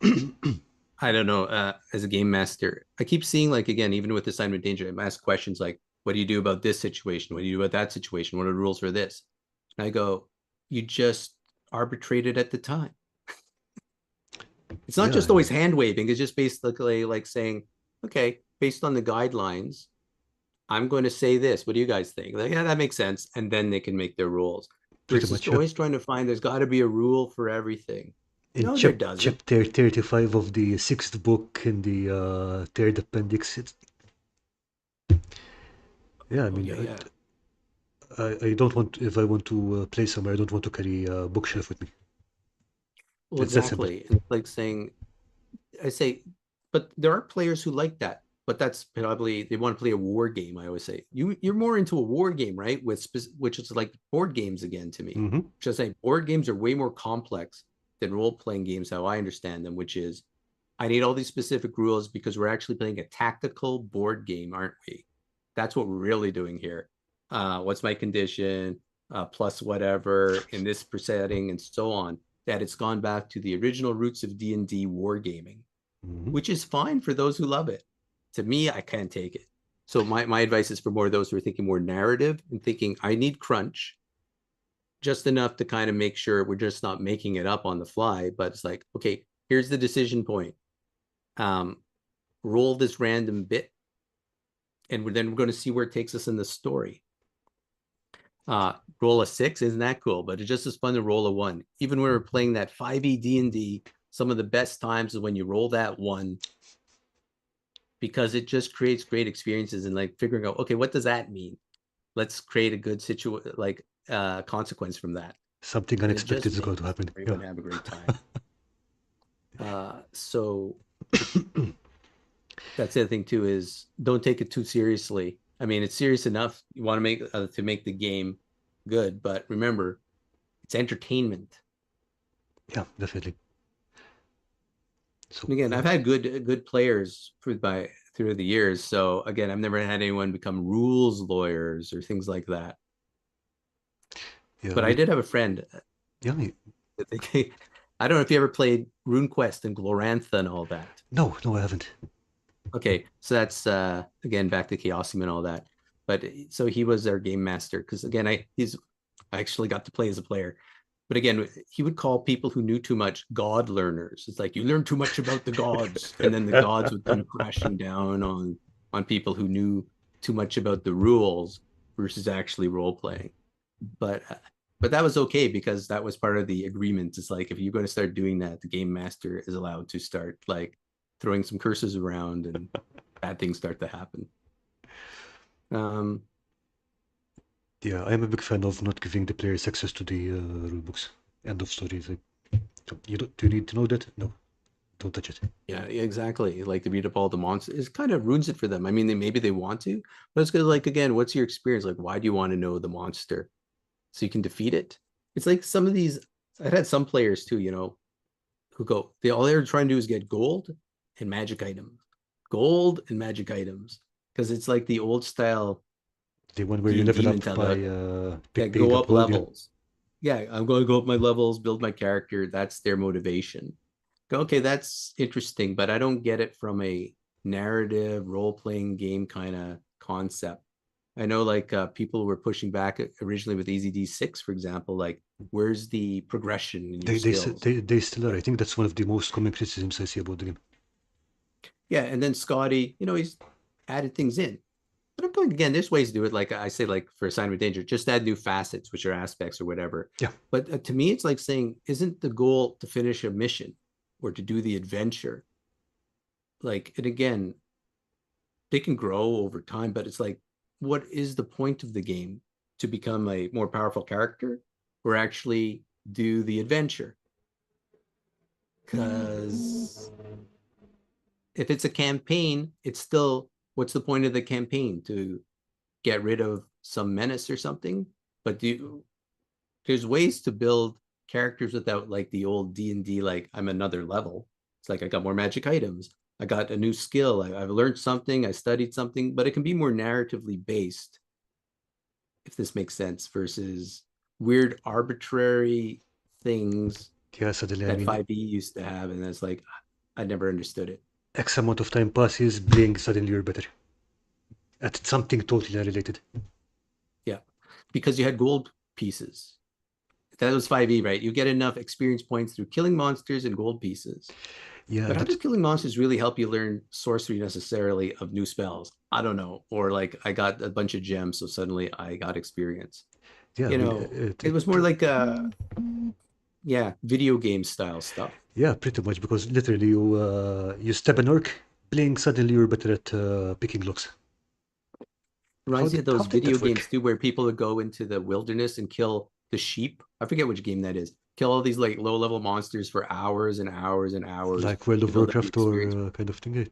I don't know, as a game master, I keep seeing, like, again, even with assignment danger, I'm asked questions like, what do you do about this situation? What do you do about that situation? What are the rules for this? And I go, you just arbitrated at the time. It's not Yeah, just I always mean, hand waving. It's just basically like saying, okay, based on the guidelines, I'm going to say this. What do you guys think? Like, yeah, that makes sense. And then they can make their rules pretty versus much. Yeah. always trying to find there's got to be a rule for everything. In No, there doesn't. chapter 35 of the sixth book in the third appendix, yeah, I Oh, mean, yeah, yeah. I don't want, if I want to play somewhere, I don't want to carry a bookshelf with me. Well, It's that simple. exactly. And it's like saying, I say, but there are players who like that. but that's probably they want to play a war game. I always say you're more into a war game, right? Which is like board games again to me. Mm-hmm. Which I say board games are way more complex than role playing games, how I understand them. Which is I need all these specific rules because we're actually playing a tactical board game, aren't we? That's what we're really doing here. What's my condition? Plus whatever in this setting and so on. That it's gone back to the original roots of D&D wargaming, Mm-hmm. which is fine for those who love it. To me, I can't take it. So my advice is for more of those who are thinking more narrative and thinking, I need crunch just enough to kind of make sure we're just not making it up on the fly, but it's like, okay, here's the decision point. Roll this random bit, and then we're going to see where it takes us in the story. Roll a 6, isn't that cool? But it's just as fun to roll a 1. Even when we're playing that 5e D&D, some of the best times is when you roll that 1, because it just creates great experiences and like figuring out, okay, what does that mean? Let's create a good consequence from that. Something And it unexpected just is going to makes happen. everyone Yeah. have a great time. So that's the other thing too, is don't take it too seriously. I mean, it's serious enough. You want to make the game good, but remember, it's entertainment. Yeah, definitely. So And again, I've had good players through the years. So again, I've never had anyone become rules lawyers or things like that. yeah, But I did have a friend. yeah. I don't know if you ever played RuneQuest and Glorantha and all that. No, no, I haven't. Okay, so that's again back to Chaosium and all that. But so he was our game master because again, I actually got to play as a player. But again, he would call people who knew too much god learners. It's like you learn too much about the gods, and then the gods would come crashing down on people who knew too much about the rules versus actually role playing. But that was okay because that was part of the agreement. It's like if you're going to start doing that, the game master is allowed to start like throwing some curses around and bad things start to happen. Yeah, I'm a big fan of not giving the players access to the rule books. End of story. Like, do you need to know that? No, don't touch it. Yeah, exactly. Like to read up all the monsters, it kind of ruins it for them. I mean, maybe they want to, but it's good. Like again, what's your experience? Like, why do you want to know the monster so you can defeat it? It's like some of these. I've had some players too, who go. All they're trying to do is get gold and magic items, gold and magic items, because it's like the old style The one where you D&D level up by mentality. Yeah, paying go up up gold. Yeah. levels. Yeah, I'm going to go up my levels, build my character. That's their motivation. Go, okay, that's interesting, but I don't get it from a narrative role-playing game kind of concept. I know like people were pushing back originally with EZD6, for example, like where's the progression in your skills? They still are. I think that's one of the most common criticisms I see about the game. Yeah, and then Scotty, he's added things in. But I'm going again, there's ways to do it. Like I say, like for assignment danger, just add new facets, which are aspects or whatever. Yeah. But to me, it's like saying, isn't the goal to finish a mission or to do the adventure? Like, and again, they can grow over time, but it's like, what is the point of the game? To become a more powerful character or actually do the adventure? Because if it's a campaign, it's still, what's the point of the campaign? To get rid of some menace or something? But there's ways to build characters without like the old D&D, like I'm another level. It's like I got more magic items. I got a new skill. I've learned something. I studied something, but it can be more narratively based, if this makes sense, versus weird arbitrary things Yeah, suddenly, I that mean, 5e used to have. And it's like, I never understood it. X amount of time passes, bling, suddenly you're better. At something totally unrelated. Yeah. Because you had gold pieces. That was 5e, right? You get enough experience points through killing monsters and gold pieces. Yeah, But how does that's killing monsters really help you learn sorcery necessarily of new spells? I don't know. Or like I got a bunch of gems, so suddenly I got experience. yeah, You well, know, it was more like video game style stuff. yeah, pretty much because literally you stab an orc, bling, suddenly you're better at picking locks. Reminds me of How those did video that games work? too, where people would go into the wilderness and kill the sheep. I forget which game that is. Kill all these like low level monsters for hours and hours and hours Like World to of build up the Warcraft experience. or kind of thing.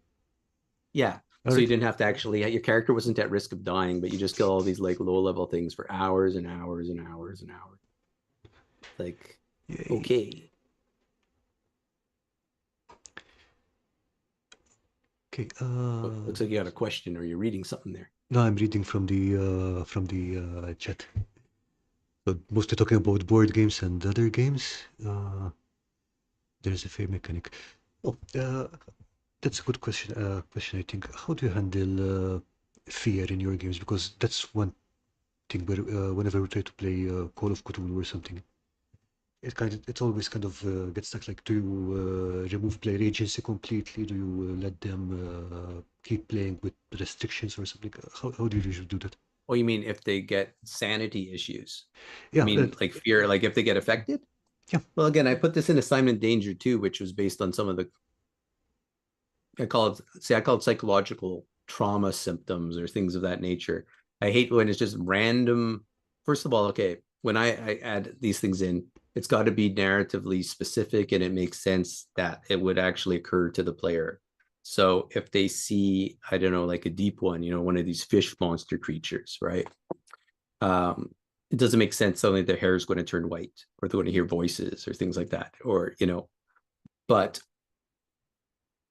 Yeah, So you Alright. didn't have to actually, your character wasn't at risk of dying, but you just kill all these like low level things for hours and hours and hours and hours. Like, Yay. okay. Okay. Looks like you got a question or you're reading something there. No, I'm reading from the chat. But mostly talking about board games and other games. There's a fair mechanic. Oh, that's a good question. Question I think. How do you handle fear in your games? Because that's one thing where whenever we try to play Call of Cthulhu or something, it's always kind of gets stuck. Like, do you remove player agency completely? Do you let them keep playing with restrictions or something? How do you usually do that? Oh, you mean if they get sanity issues? I Yeah, mean, like fear, like if they get affected? yeah. Well, again, I put this in Assignment Danger too, which was based on some of the, I call it psychological trauma symptoms or things of that nature. I hate when it's just random. First of all, okay, when I add these things in, it's got to be narratively specific and it makes sense that it would actually occur to the player. So if they see, I don't know, like a deep one, one of these fish monster creatures, right? It doesn't make sense suddenly their hair is going to turn white or they're going to hear voices or things like that, or but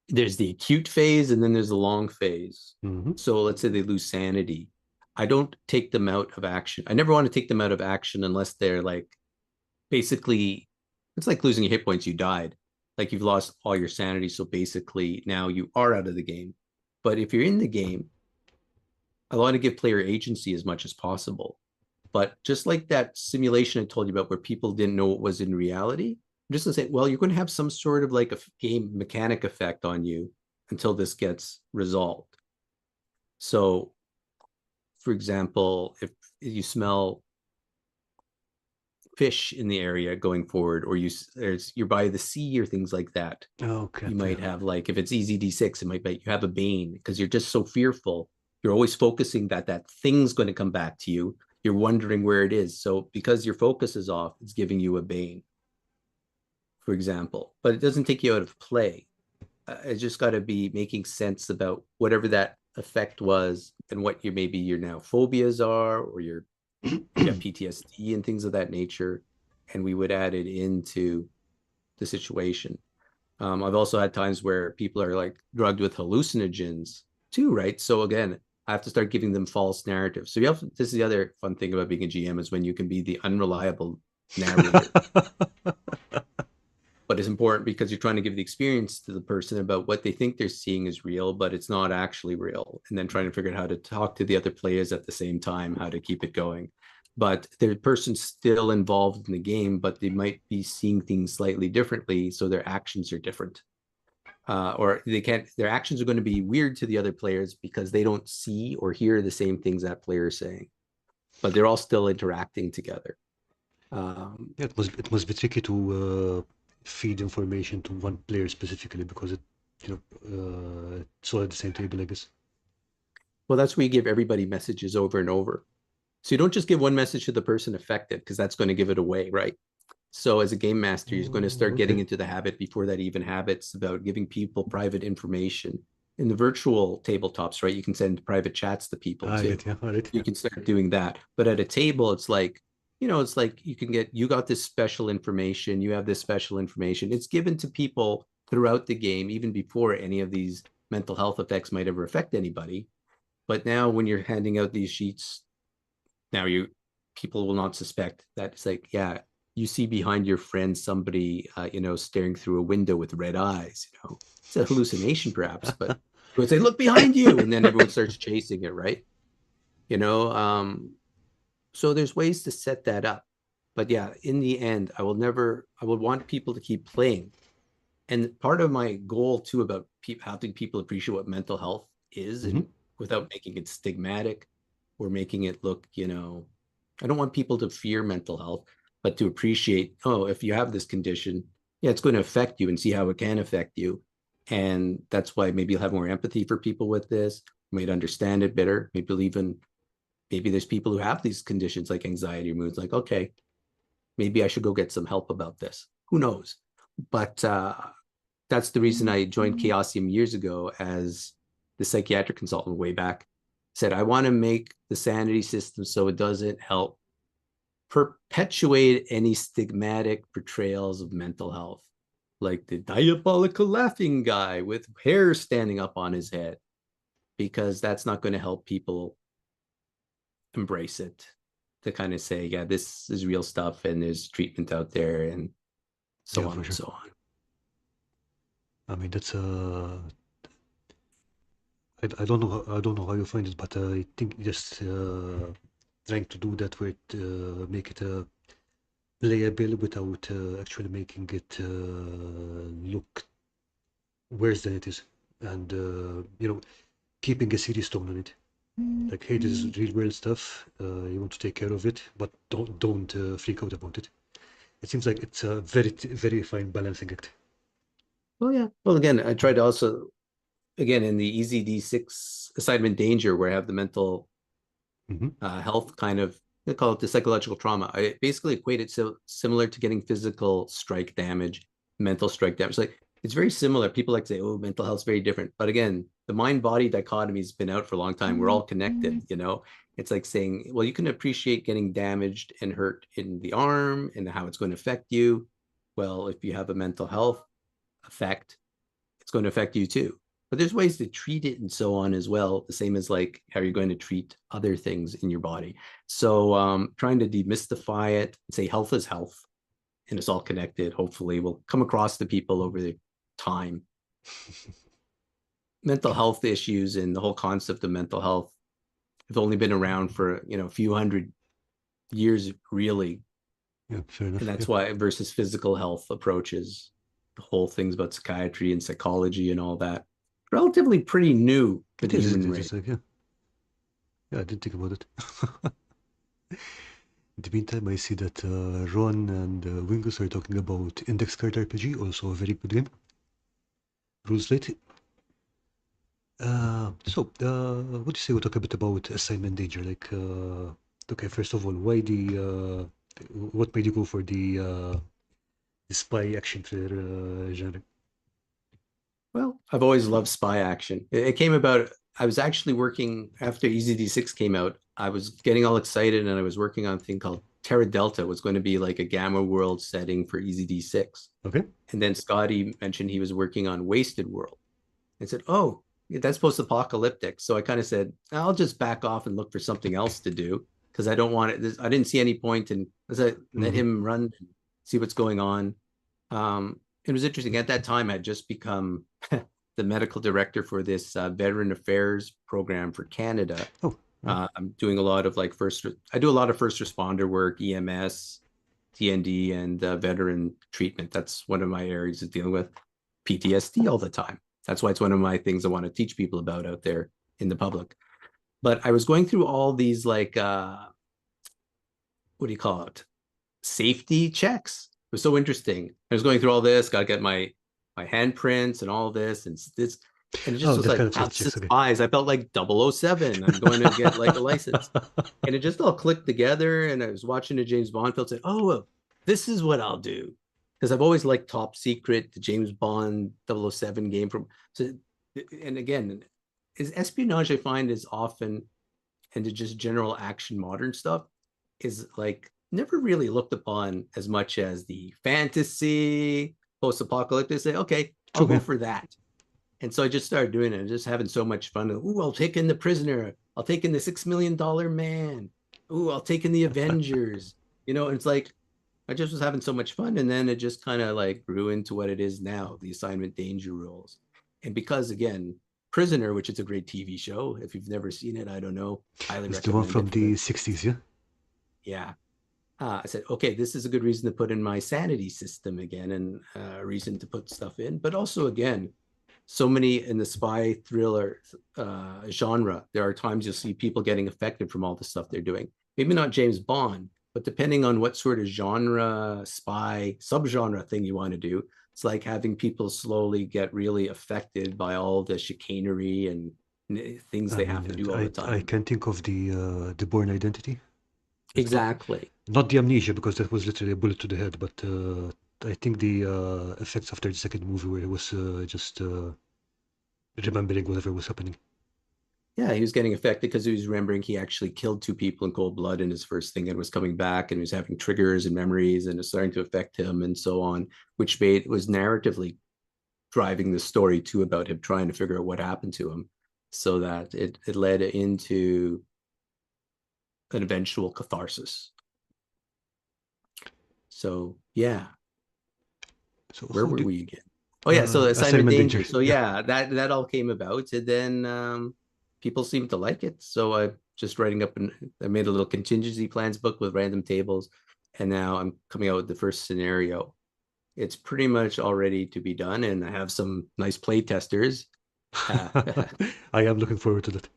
there's the acute phase and then there's the long phase. Mm-hmm. So let's say they lose sanity. I don't take them out of action. I never want to take them out of action unless they're like, basically, it's like losing your hit points. You died, like you've lost all your sanity. So basically now you are out of the game. But if you're in the game, I want to give player agency as much as possible. But just like that simulation I told you about where people didn't know what was in reality, I'm just gonna say, well, you're going to have some sort of like a game mechanic effect on you until this gets resolved. So, for example, if you smell fish in the area going forward, or you're by the sea or things like that, Okay. you might have like, if it's easy D6, it might be you have a bane because you're just so fearful. You're always focusing that thing's going to come back to you. You're wondering where it is. So because your focus is off, it's giving you a bane, for example. But it doesn't take you out of play. It's just got to be making sense about whatever that effect was and what your now phobias are, or your if you have PTSD and things of that nature. And we would add it into the situation. I've also had times where people are like drugged with hallucinogens too, right? So again, I have to start giving them false narratives. So this is the other fun thing about being a GM is when you can be the unreliable narrator. But it's important because you're trying to give the experience to the person about what they think they're seeing is real, but it's not actually real. And then trying to figure out how to talk to the other players at the same time, how to keep it going. But the person's still involved in the game, but they might be seeing things slightly differently. So their actions are different. Or their actions are going to be weird to the other players because they don't see or hear the same things that player is saying, but they're all still interacting together. Yeah, it must be tricky to feed information to one player specifically because it's all at the same table, I guess. Well, that's where you give everybody messages over and over. So you don't just give one message to the person affected because that's going to give it away, right? So as a game master, you're going to start getting into the habit before that even habits about giving people private information. In the virtual tabletops, right? You can send private chats to people too. Yeah, all right. You can start doing that. But at a table, it's like, it's like you got this special information, you have this special information. It's given to people throughout the game, even before any of these mental health effects might ever affect anybody. But now when you're handing out these sheets, now people will not suspect that it's like, yeah, you see behind your friend somebody, staring through a window with red eyes. It's a hallucination perhaps, but it would say, look behind you, and then everyone starts chasing it, right? So there's ways to set that up. But yeah, in the end, I would want people to keep playing. And part of my goal too about helping people appreciate what mental health is, and without making it stigmatic or making it look, I don't want people to fear mental health, but to appreciate, oh, if you have this condition, yeah, it's going to affect you and see how it can affect you. And that's why maybe you'll have more empathy for people with this, you might understand it better. Maybe there's people who have these conditions like anxiety or moods, like, okay, maybe I should go get some help about this. Who knows? But that's the reason I joined Chaosium years ago as the psychiatric consultant way back, said, I want to make the sanity system so it doesn't help perpetuate any stigmatic portrayals of mental health, like the diabolical laughing guy with hair standing up on his head, because that's not going to help people embrace it, to kind of say, yeah, this is real stuff and there's treatment out there and so Yeah, on for and sure. so on. I mean, that's I don't know how you find it, but I think just trying to do that where it make it playable without actually making it look worse than it is, and keeping a serious tone on it. Like, hey, this is real world stuff. You want to take care of it, but don't freak out about it. It seems like it's a very fine balancing act. Well, yeah. Well, again, I tried to also, again, in the EZD6 assignment danger, where I have the mental Hmm. health kind of, they call it the psychological trauma. I basically equate it so similar to getting physical strike damage, mental strike damage. Like it's very similar. People like to say, oh, mental health's very different. But again, the mind-body dichotomy has been out for a long time. We're all connected, you know? It's like saying, well, you can appreciate getting damaged and hurt in the arm and how it's going to affect you. Well, if you have a mental health effect, it's going to affect you too. But there's ways to treat it and so on as well, the same as like how you're going to treat other things in your body. So trying to demystify it and say health is health and it's all connected, hopefully will come across to people over the time. Mental health issues and the whole concept of mental health have only been around for, a few hundred years, really. Yeah, fair And enough. Yeah, that's why versus physical health approaches, the whole things about psychiatry and psychology and all that, relatively pretty new for it the is. human It race. is like, yeah, yeah. I didn't think about it. In the meantime, I see that Ron and Wingus are talking about Index Card RPG, also a very good game. Rules late. What do you say we talk a bit about assignment danger? Like, okay, first of all, why what made you go for the spy action thriller genre? Well, I've always loved spy action. It came about, I was actually working after EZD6 came out. I was getting all excited and I was working on a thing called Terra Delta. It was going to be like a Gamma World setting for EZD6. Okay. And then Scotty mentioned he was working on Wasted World and said, oh, that's post-apocalyptic. So I kind of said, I'll just back off and look for something else to do because I don't want it. I didn't see any point in, as I let Mm-hmm. him run and see what's going on. It was interesting. At that time, I had just become the medical director for this veteran affairs program for Canada. Oh, yeah. I'm doing a lot of like I do a lot of first responder work, EMS, TND, and veteran treatment. That's one of my areas of dealing with PTSD all the time. That's why it's one of my things I want to teach people about out there in the public. But I was going through all these like, what do you call it? Safety checks. It was so interesting. I was going through all this, got to get my handprints and all this and this. And it just Oh, was that kind like, of wow, safety this is checks. Okay. spies. I felt like 007. I'm going to get like a license. And it just all clicked together. And I was watching a James Bond film, said, oh, well, this is what I'll do. Because I've always liked Top Secret, the James Bond 007 game from. So, and again, is espionage I find is often, and just general action modern stuff is like never really looked upon as much as the fantasy post-apocalyptic. Say, okay, I'll True. go Yeah. for that. And so I just started doing it and just having so much fun. Ooh, I'll take in the prisoner. I'll take in the $6 million man. Ooh, I'll take in the Avengers. It's like I just was having so much fun. And then it just kind of like grew into what it is now, the assignment danger rules. And because again, Prisoner, which is a great TV show. If you've never seen it, I don't know. Highly It's the one recommend from it for the the 60s. Yeah. yeah. I said, okay, this is a good reason to put in my sanity system again and a reason to put stuff in. But also, again, so many in the spy thriller genre, there are times you'll see people getting affected from all the stuff they're doing. Maybe not James Bond, but depending on what sort of genre, spy, subgenre thing you want to do, it's like having people slowly get really affected by all the chicanery and things I they have to mean, do all the I time. can think of the Born Identity. It's Exactly. not the amnesia because that was literally a bullet to the head, but I think the effects after the second movie where it was just remembering whatever was happening. Yeah, he was getting affected because he was remembering he actually killed two people in cold blood in his first thing and was coming back, and he was having triggers and memories and it's starting to affect him and so on, which was narratively driving the story too about him trying to figure out what happened to him, so that it led into an eventual catharsis. So yeah, So where how were did we again? Oh yeah, so assignment assignment danger? danger. So Yeah. yeah, that all came about, and then people seemed to like it. So I just writing up, and I made a little contingency plans book with random tables, and now I'm coming out with the first scenario. It's pretty much all ready to be done, and I have some nice play testers. Uh, I am looking forward to that.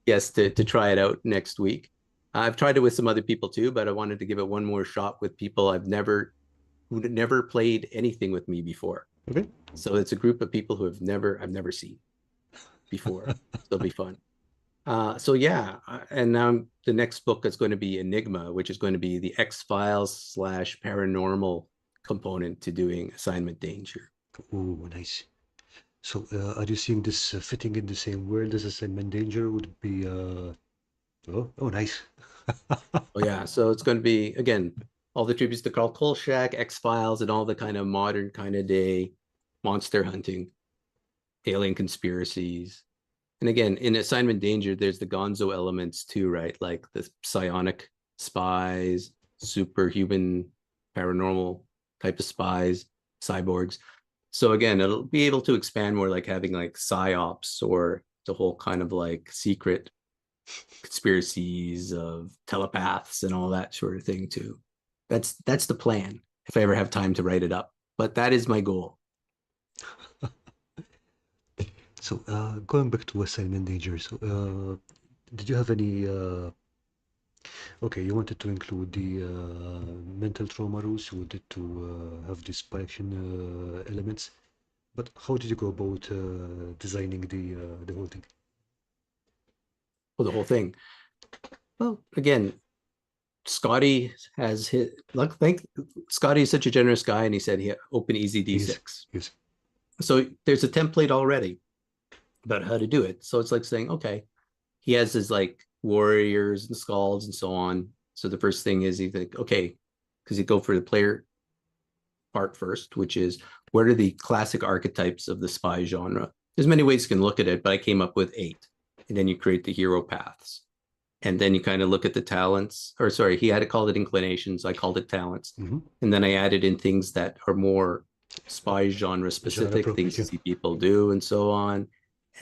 yes, to try it out next week. I've tried it with some other people too, but I wanted to give it one more shot with people who never played anything with me before. Okay. So it's a group of people who I've never seen before. So it'll be fun. So yeah, and now the next book is going to be Enigma, which is going to be the X-Files slash paranormal component to doing assignment danger. Oh, nice. So, are you seeing this fitting in the same world as assignment danger? Would it be oh, nice. Oh yeah, so it's going to be again all the tributes to Karl Kolchak, X-Files, and all the kind of modern kind of day monster hunting, alien conspiracies. And again, in assignment danger, there's the gonzo elements too, right? Like the psionic spies, superhuman, paranormal type of spies, cyborgs. So again, it'll be able to expand more, like having like psyops or the whole kind of like secret conspiracies of telepaths and all that sort of thing too. That's the plan if I ever have time to write it up. But that is my goal. So, going back to assignment danger. So, did you have any? Okay, you wanted to include the mental trauma rules. You wanted to have the spy action elements. But how did you go about designing the whole thing? Well, the whole thing. Well, again, Scotty has hit like think Scotty is such a generous guy, and he said he open easy Yes, D6. yes. So there's a template already about how to do it. So it's like saying, okay, he has his like warriors and scalds and so on. So the first thing is you think, okay, because you go for the player part first, which is what are the classic archetypes of the spy genre? There's many ways you can look at it, but I came up with 8. And then you create the hero paths. And then you kind of look at the talents, or sorry, he had to call it inclinations. I called it talents. Mm-hmm. And then I added in things that are more spy genre Genre specific, things appropriate, to yeah. see people do and so on.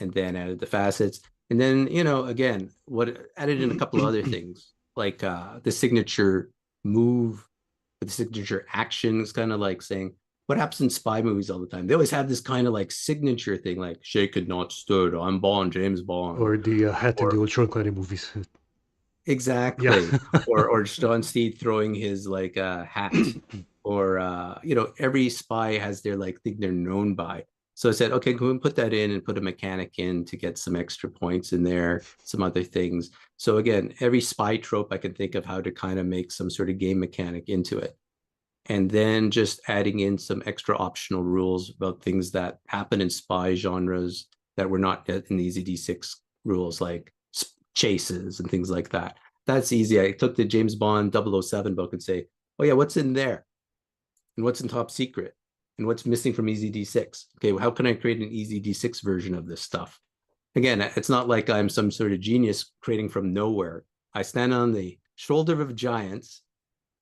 And then added the facets. And then, again, what added in a couple of other things like the signature move, the signature action is kind of like saying, what happens in spy movies all the time? They always have this kind of like signature thing, like shaken, not stirred. I'm Bond, James Bond, Or the hat in the or old Sean Connery movies. Yeah. exactly, or John Steed throwing his like hat, or every spy has their like thing they're known by. So I said, okay, go and put that in and put a mechanic in to get some extra points in there, some other things. So again, every spy trope I can think of how to kind of make some sort of game mechanic into it. And then just adding in some extra optional rules about things that happen in spy genres that were not in the EZD6 rules, like chases and things like that. That's easy. I took the James Bond 007 book and say, oh yeah, what's in there? And what's in top secret? And what's missing from EZD6? Okay, well, how can I create an EZD6 version of this stuff? Again, it's not like I'm some sort of genius creating from nowhere. I stand on the shoulder of giants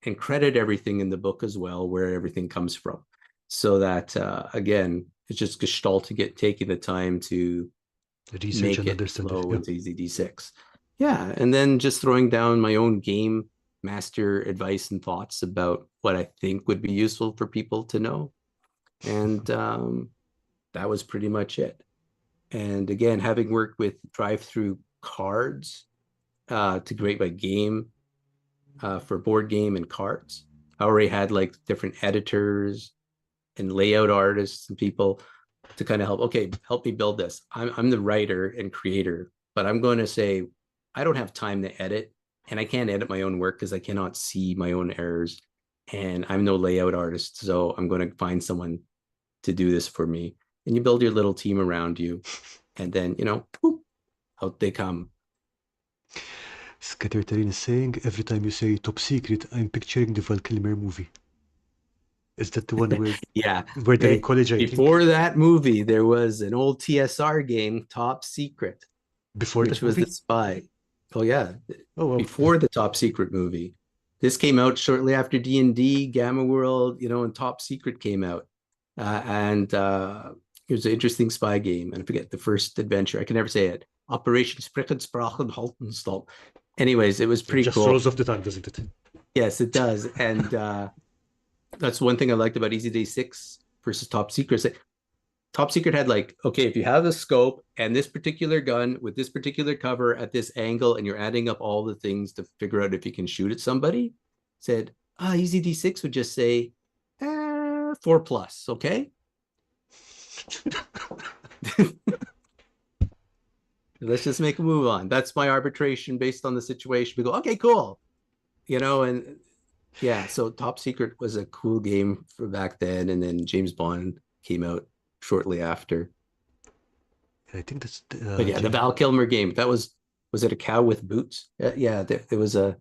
and credit everything in the book as well, where everything comes from. So that, again, it's just gestalt to taking the time to Research make and it understand it. flow Yeah. into EZD6. Yeah, and then just throwing down my own game master advice and thoughts about what I think would be useful for people to know. And that was pretty much it. And again, having worked with drive-through cards to create my game for board game and cards, I already had like different editors and layout artists and people to kind of help. Okay, help me build this. I'm the writer and creator, but I'm going to say I don't have time to edit, and I can't edit my own work because I cannot see my own errors, and I'm no layout artist. So I'm going to find someone to do this for me. And you build your little team around you. and then, you know, boop, out they come. Scattertain is saying, every time you say top secret, I'm picturing the Val Kilmer movie. Is that the one Yeah. where they're in college, I think? Before that movie, there was an old TSR game, Top Secret, Before which that was the movie? spy. Oh yeah, Oh, wow. before the Top Secret movie. This came out shortly after D&D, Gamma World, you know, and Top Secret came out. And it was an interesting spy game. And I forget the first adventure. I can never say it. Operation Sprichensprachen Haltenstall. Anyways, it was It pretty just cool. rolls off the tongue, doesn't it? Yes, it does. And that's one thing I liked about Easy Day 6 versus Top Secret. Top Secret had like, okay, if you have a scope and this particular gun with this particular cover at this angle, and you're adding up all the things to figure out if you can shoot at somebody, said, Easy D6 would just say 4+, okay? Let's just make a move on. That's my arbitration based on the situation. We go, okay, cool. You know, and yeah, so Top Secret was a cool game for back then, and then James Bond came out shortly after. I think that's But yeah, the Val Kilmer game, that was it a cow with boots? Yeah, it was a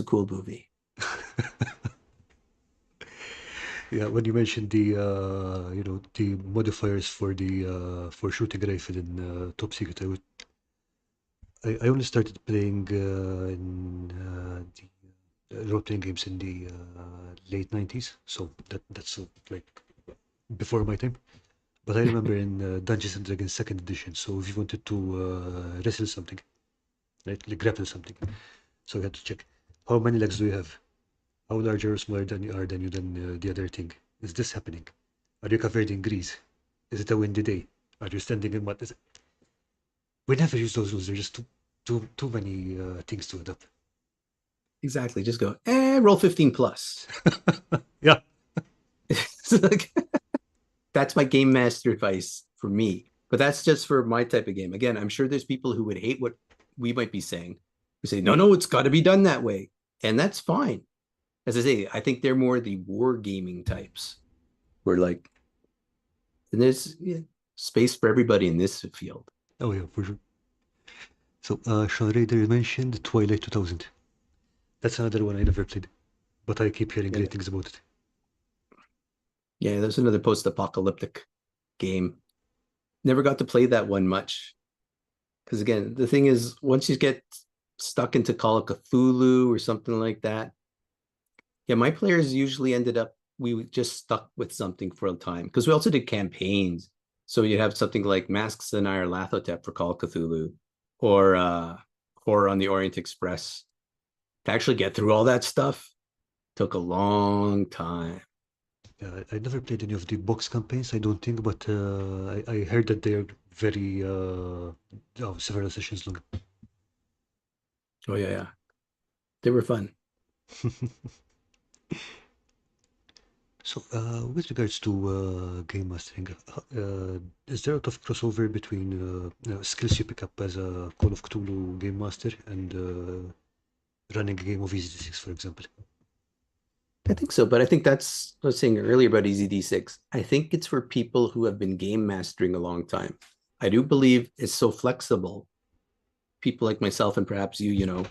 cool movie. Yeah, when you mentioned the the modifiers for the for shooting rifle in Top Secret, I only started playing in the role-playing games in the late 90s, so that's like before my time. But I remember in Dungeons and Dragons second edition, so if you wanted to wrestle something, like grapple something, so you had to check how many legs do you have, how large or smaller than you are than the other thing. Is this happening? Are you covered in grease? Is it a windy day? Are you standing in mud? We never use those rules. There's just too many things to adapt. Exactly. Just go, roll 15+. Yeah. Like, that's my game master advice for me. But that's just for my type of game. Again, I'm sure there's people who would hate what we might be saying. We say, no, it's got to be done that way. And that's fine. As I say, I think they're more the war gaming types. We're like, and there's space for everybody in this field. Oh yeah, for sure. So Sean Raider mentioned Twilight 2000. That's another one I never played, but I keep hearing great things about it. Yeah, there's another post-apocalyptic game. Never got to play that one much. Because again, the thing is, once you get stuck into Call of Cthulhu or something like that, yeah, my players usually ended up, we just stuck with something for a time. Because we also did campaigns. So you have something like Masks and Nyarlathotep for Call of Cthulhu, or Horror on the Orient Express. To actually get through all that stuff took a long time. Yeah, I never played any of the box campaigns, I don't think, but I heard that they're very several sessions long. Oh yeah. They were fun. So, with regards to game mastering, is there a lot of crossover between skills you pick up as a Call of Cthulhu game master and running a game of EZ6, for example? I think so, but I think that's what I was saying earlier about Easy D6. I think it's for people who have been game mastering a long time. I do believe it's so flexible. People like myself and perhaps you know,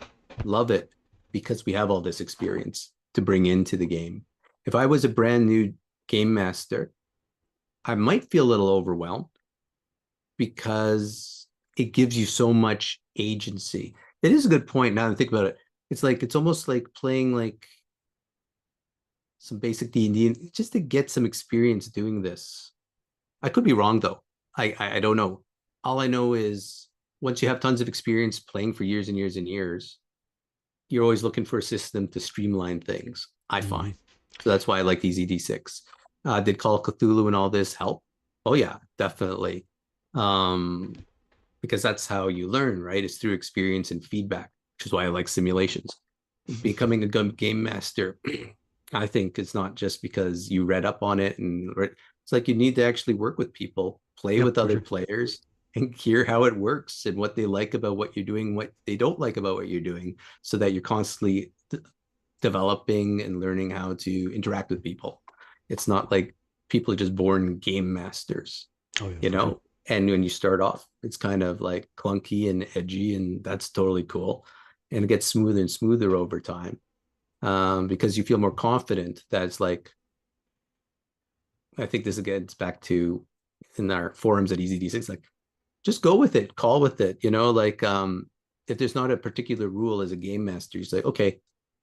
love it because we have all this experience to bring into the game. If I was a brand new game master, I might feel a little overwhelmed because it gives you so much agency. It is a good point now that I think about it. It's like, it's almost like playing like some basic D&D just to get some experience doing this. I could be wrong though. I don't know. All I know is once you have tons of experience playing for years and years and years, you're always looking for a system to streamline things, I find. So that's why I like these ED6. Did Call of Cthulhu and all this help? Oh yeah, definitely. Because that's how you learn, right? It's through experience and feedback, which is why I like simulations. Becoming a game master, I think it's not just because you read up on it, and it's like you need to actually work with people, play Yeah, with for other sure. players, and hear how it works and what they like about what you're doing, what they don't like about what you're doing, so that you're constantly developing and learning how to interact with people. It's not like people are just born game masters, Oh yeah, you for sure. know? And when you start off, it's kind of like clunky and edgy, and that's totally cool. And it gets smoother and smoother over time, because you feel more confident that it's like, I think this again, it's back to in our forums at EZD6, like just go with it, call with it, like if there's not a particular rule as a game master, you say, okay,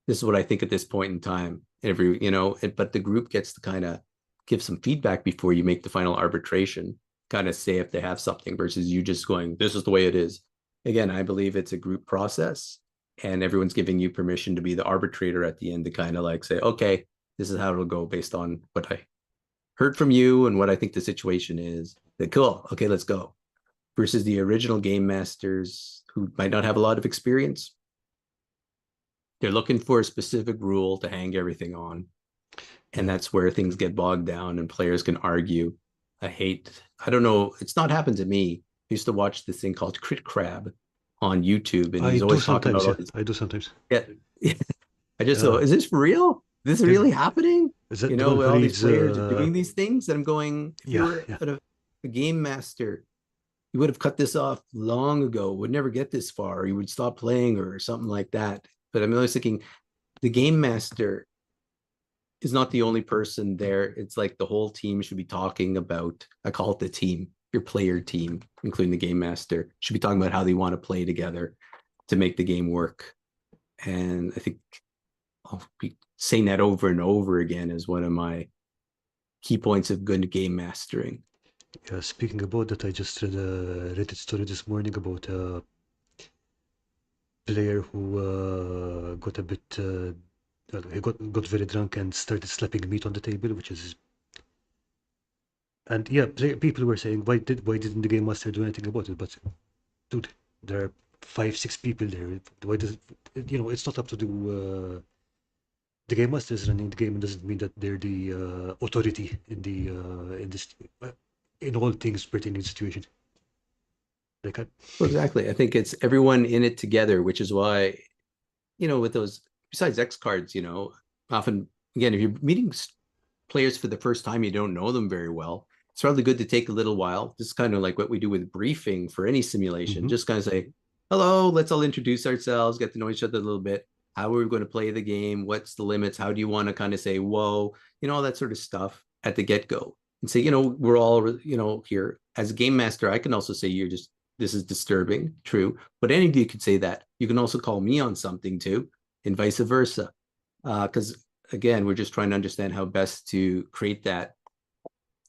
this is what I think at this point in time. But the group gets to kind of give some feedback before you make the final arbitration, kind of say if they have something versus you just going, this is the way it is. Again, I believe it's a group process and everyone's giving you permission to be the arbitrator at the end to kind of like say, okay, this is how it'll go based on what I heard from you and what I think the situation is. Like, cool, okay, let's go. Versus the original game masters who might not have a lot of experience. They're looking for a specific rule to hang everything on. And Yeah. that's where things get bogged down and players can argue. I don't know, it's not happened to me. I used to watch this thing called Crit Crab on YouTube, and I he's do always talking about sometimes, all yeah. these. I do sometimes. Yeah. I just thought, Uh, is this for real? Is this the, really happening? is that the one who All these reads, players are doing these things. And I'm going, if you yeah, were yeah. a game master, you would have cut this off long ago, would never get this far, or you would stop playing or something like that. But I'm always thinking the game master is not the only person there. It's like the whole team should be talking about, I call it the team, your player team, including the game master, should be talking about how they want to play together to make the game work. And I think I'll be saying that over and over again as one of my key points of good game mastering. Yeah, speaking about that, I just read a Reddit story this morning about a player who got a bit, he got very drunk and started slapping meat on the table, which is, and yeah, people were saying, why didn't the game master do anything about it? But dude, there are 5, 6 people there. Why does it's not up to the game master is running the game. It doesn't mean that they're the authority in this in all things pertaining to the situation. Like, Well, exactly. I think it's everyone in it together, which is why, with those, besides X cards, often, again, if you're meeting players for the first time, you don't know them very well. It's probably good to take a little while. Just kind of like what we do with briefing for any simulation. mhm. Just kind of say, hello, let's all introduce ourselves, get to know each other a little bit. How are we going to play the game? What's the limits? How do you want to kind of say, whoa, all that sort of stuff at the get go? And say, we're all, here. As a game master, I can also say, this is disturbing, true. But any of you could say that. You can also call me on something too, and vice versa. Because again, we're just trying to understand how best to create that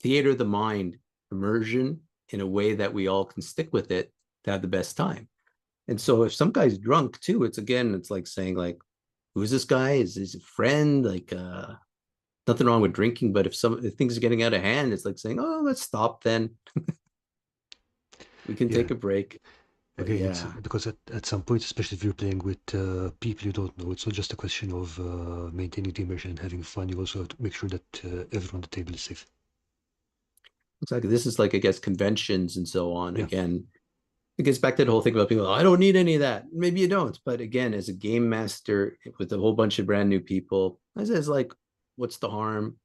theater of the mind immersion in a way that we all can stick with it to have the best time. And so if some guy's drunk too, it's like saying like, who's this guy? Is this a friend? Like nothing wrong with drinking, but if things are getting out of hand, it's like saying, oh, let's stop then. We can Yeah, take a break. But again, it's yeah, because at some point, especially if you're playing with people you don't know, it's not just a question of maintaining the immersion and having fun. You also have to make sure that everyone on the table is safe. exactly. This is like, I guess, conventions and so on. Yeah. Again, it gets back to the whole thing about people, I don't need any of that. Maybe you don't. But again, as a game master with a whole bunch of brand new people, I says like, what's the harm?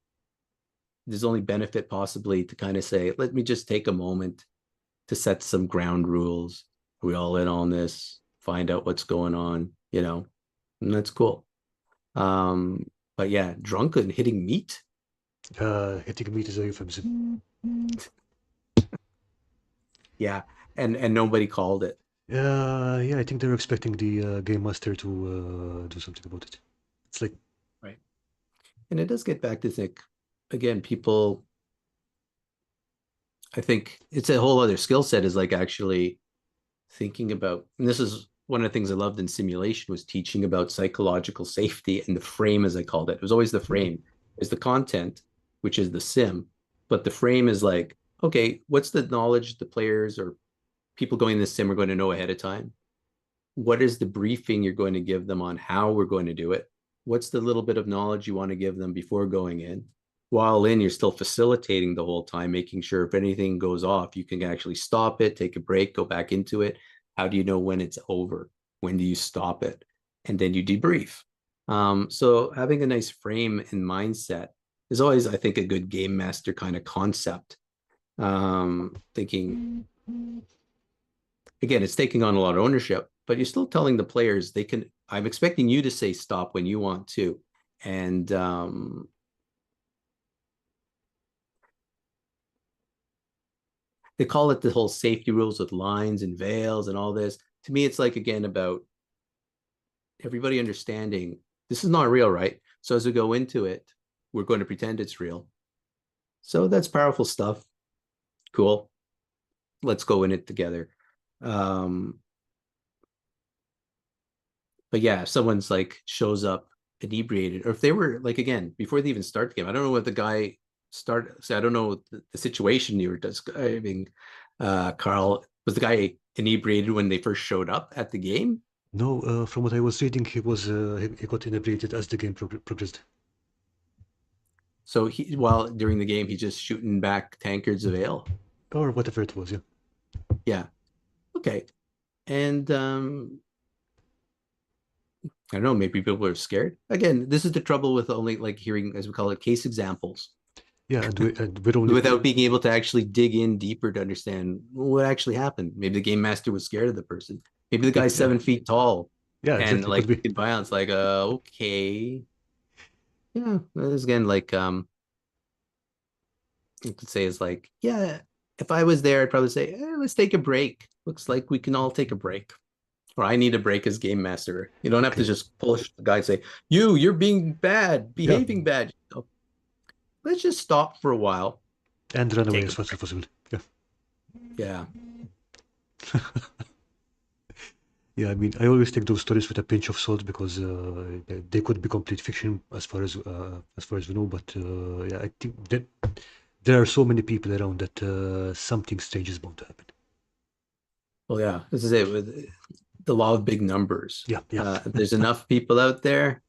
There's only benefit possibly to kind of say, let me just take a moment to set some ground rules. Are we all in on this? Find out what's going on, and that's cool. Um, but yeah, drunk and hitting meat. Hitting meat is a euphemism. Yeah. And nobody called it. Yeah, I think they're expecting the game master to do something about it. It's like, Right. And it does get back to think again, people, I think it's a whole other skill set is like actually thinking about, and this is one of the things I loved in simulation was teaching about psychological safety and the frame, as I called it. It was always the frame, is the content, which is the sim, but the frame is like, okay, what's the knowledge the players or people going in the sim are going to know ahead of time? What is the briefing you're going to give them on how we're going to do it? What's the little bit of knowledge you want to give them before going in? While in, you're still facilitating the whole time, making sure if anything goes off, you can actually stop it, take a break, go back into it. How do you know when it's over? When do you stop it? And then you debrief. So having a nice frame and mindset is always, I think, a good game master kind of concept. Thinking again, it's taking on a lot of ownership, but you're still telling the players they can. I'm expecting you to say stop when you want to, and they call it the whole safety rules with lines and veils and all this. To me, it's like again about everybody understanding this is not real, right? So as we go into it, we're going to pretend it's real. So that's powerful stuff. Cool. Let's go in it together. Um, but yeah, if someone's like shows up inebriated, or if they were like again before they even start the game, I don't know what the guy started. So I don't know the situation you were describing. Karl, was the guy inebriated when they first showed up at the game? No, from what I was reading, he got inebriated as the game progressed. So he while during the game he's just shooting back tankards of ale. Or whatever it was, yeah. Yeah. Okay. And I don't know, maybe people are scared. Again, this is the trouble with only like hearing, as we call it, case examples Yeah, and we're only without being able to actually dig in deeper to understand what actually happened. Maybe the game master was scared of the person. Maybe the guy's 7 feet tall yeah, and exactly. Could like be. violence, like okay. Yeah. This again, like you could say is like, yeah, if I was there, I'd probably say, let's take a break. Looks like we can all take a break. Or I need a break as game master. You don't have to Okay. just push the guy and say, you're being bad, Yeah, behaving bad. Let's just stop for a while, and run away take a as fast as break. possible. Yeah. Yeah. Yeah, I mean, I always take those stories with a pinch of salt because they could be complete fiction as far as we know. But yeah, I think that there are so many people around that something strange is bound to happen. Well, yeah, this is it with the law of big numbers. Yeah, yeah, If there's enough people out there,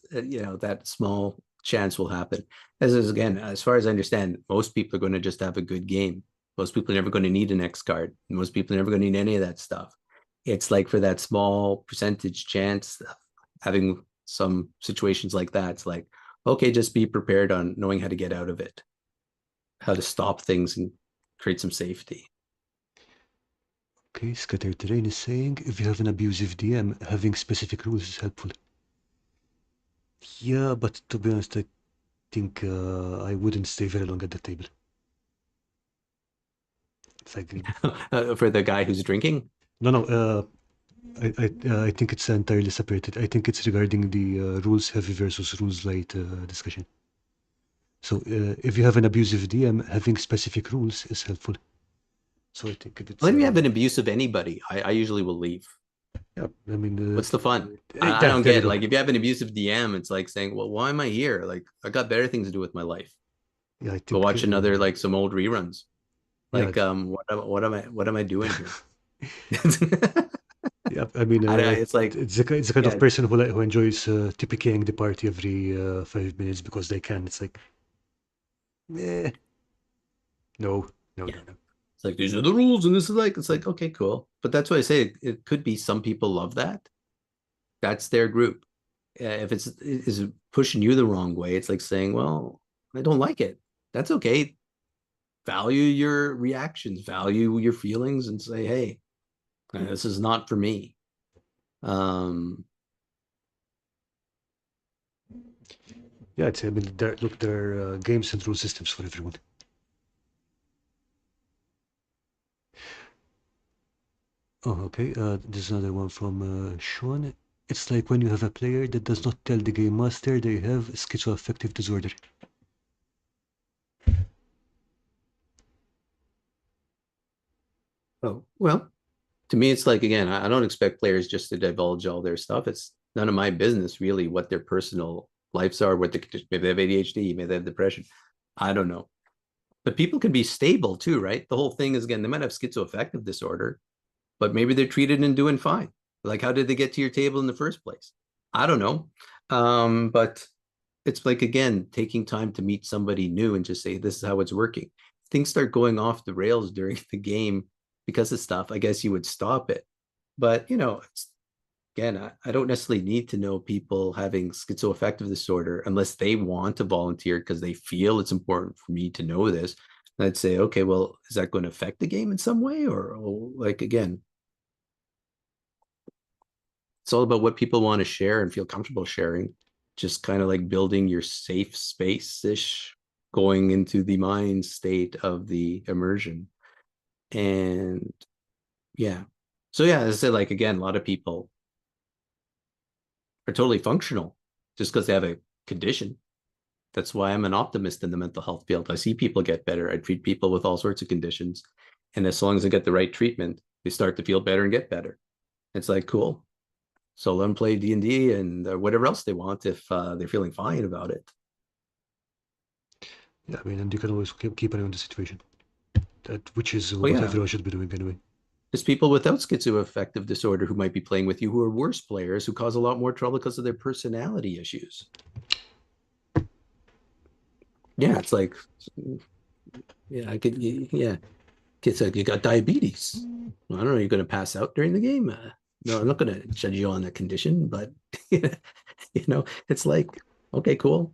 that small chance will happen. As is again, as far as I understand, most people are going to just have a good game. Most people are never going to need an X card. Most people are never going to need any of that stuff. It's like for that small percentage chance of having some situations like that, it's like, okay, just be prepared on knowing how to get out of it, how to stop things and create some safety. Okay, Scattered Terrain is saying if you have an abusive DM, having specific rules is helpful. Yeah, but to be honest, I think I wouldn't stay very long at the table. It's like, For the guy who's drinking. no, I think it's entirely separated. I think it's regarding the rules heavy versus rules light discussion. So if you have an abusive DM, having specific rules is helpful. So I think if it's Well, if you have an abuse of anybody, I usually will leave. yeah, I mean What's the fun? I yeah, don't there you get go. like if you have an abusive DM, it's like saying, well, why am I here? Like I got better things to do with my life. Yeah, I Go think watch another like some old reruns. yeah, Like what am I doing here? yeah. I mean, It's like it's the kind of yeah person who enjoys TPKing the party every 5 minutes because they can. It's like, eh, no, no, yeah. no, no. It's like these are the rules, and this is like it's like okay, cool. But that's why I say it could be some people love that. That's their group. If it's is pushing you the wrong way, it's like saying, well, I don't like it. That's okay. Value your reactions, value your feelings, and say, hey, this is not for me. Um, Yeah, I mean, look, there are games and rule systems for everyone. Oh, okay. There's another one from Sean. It's like when you have a player that does not tell the game master they have schizoaffective disorder. oh, well, to me, it's like, again, I don't expect players just to divulge all their stuff. It's none of my business, really, what their personal lives are, what the maybe they have ADHD, maybe they have depression. I don't know. But people can be stable too, right? The whole thing is, again, they might have schizoaffective disorder, but maybe they're treated and doing fine. Like, how did they get to your table in the first place? I don't know. But it's like, again, taking time to meet somebody new and just say, this is how it's working. If things start going off the rails during the game because of stuff, I guess you would stop it. But, again, I don't necessarily need to know people having schizoaffective disorder unless they want to volunteer because they feel it's important for me to know this. I'd say, okay, well, is that going to affect the game in some way? Or like, again, it's all about what people want to share and feel comfortable sharing. Just kind of like building your safe space-ish, going into the mind state of the immersion. And yeah. So yeah, as I said, like again, a lot of people are totally functional just because they have a condition. That's why I'm an optimist in the mental health field. I see people get better. I treat people with all sorts of conditions. And as long as they get the right treatment, they start to feel better and get better. It's like, cool. So let them play D&D and whatever else they want if they're feeling fine about it. Yeah, I mean, and you can always keep an eye on the situation. Which is Oh, what yeah. everyone should be doing anyway. There's people without schizoaffective disorder who might be playing with you who are worse players who cause a lot more trouble because of their personality issues. Yeah, it's like, yeah, I could, yeah. Kids like, you got diabetes. Well, I don't know, you're going to pass out during the game. No, I'm not going to judge you on that condition, but it's like, okay, cool.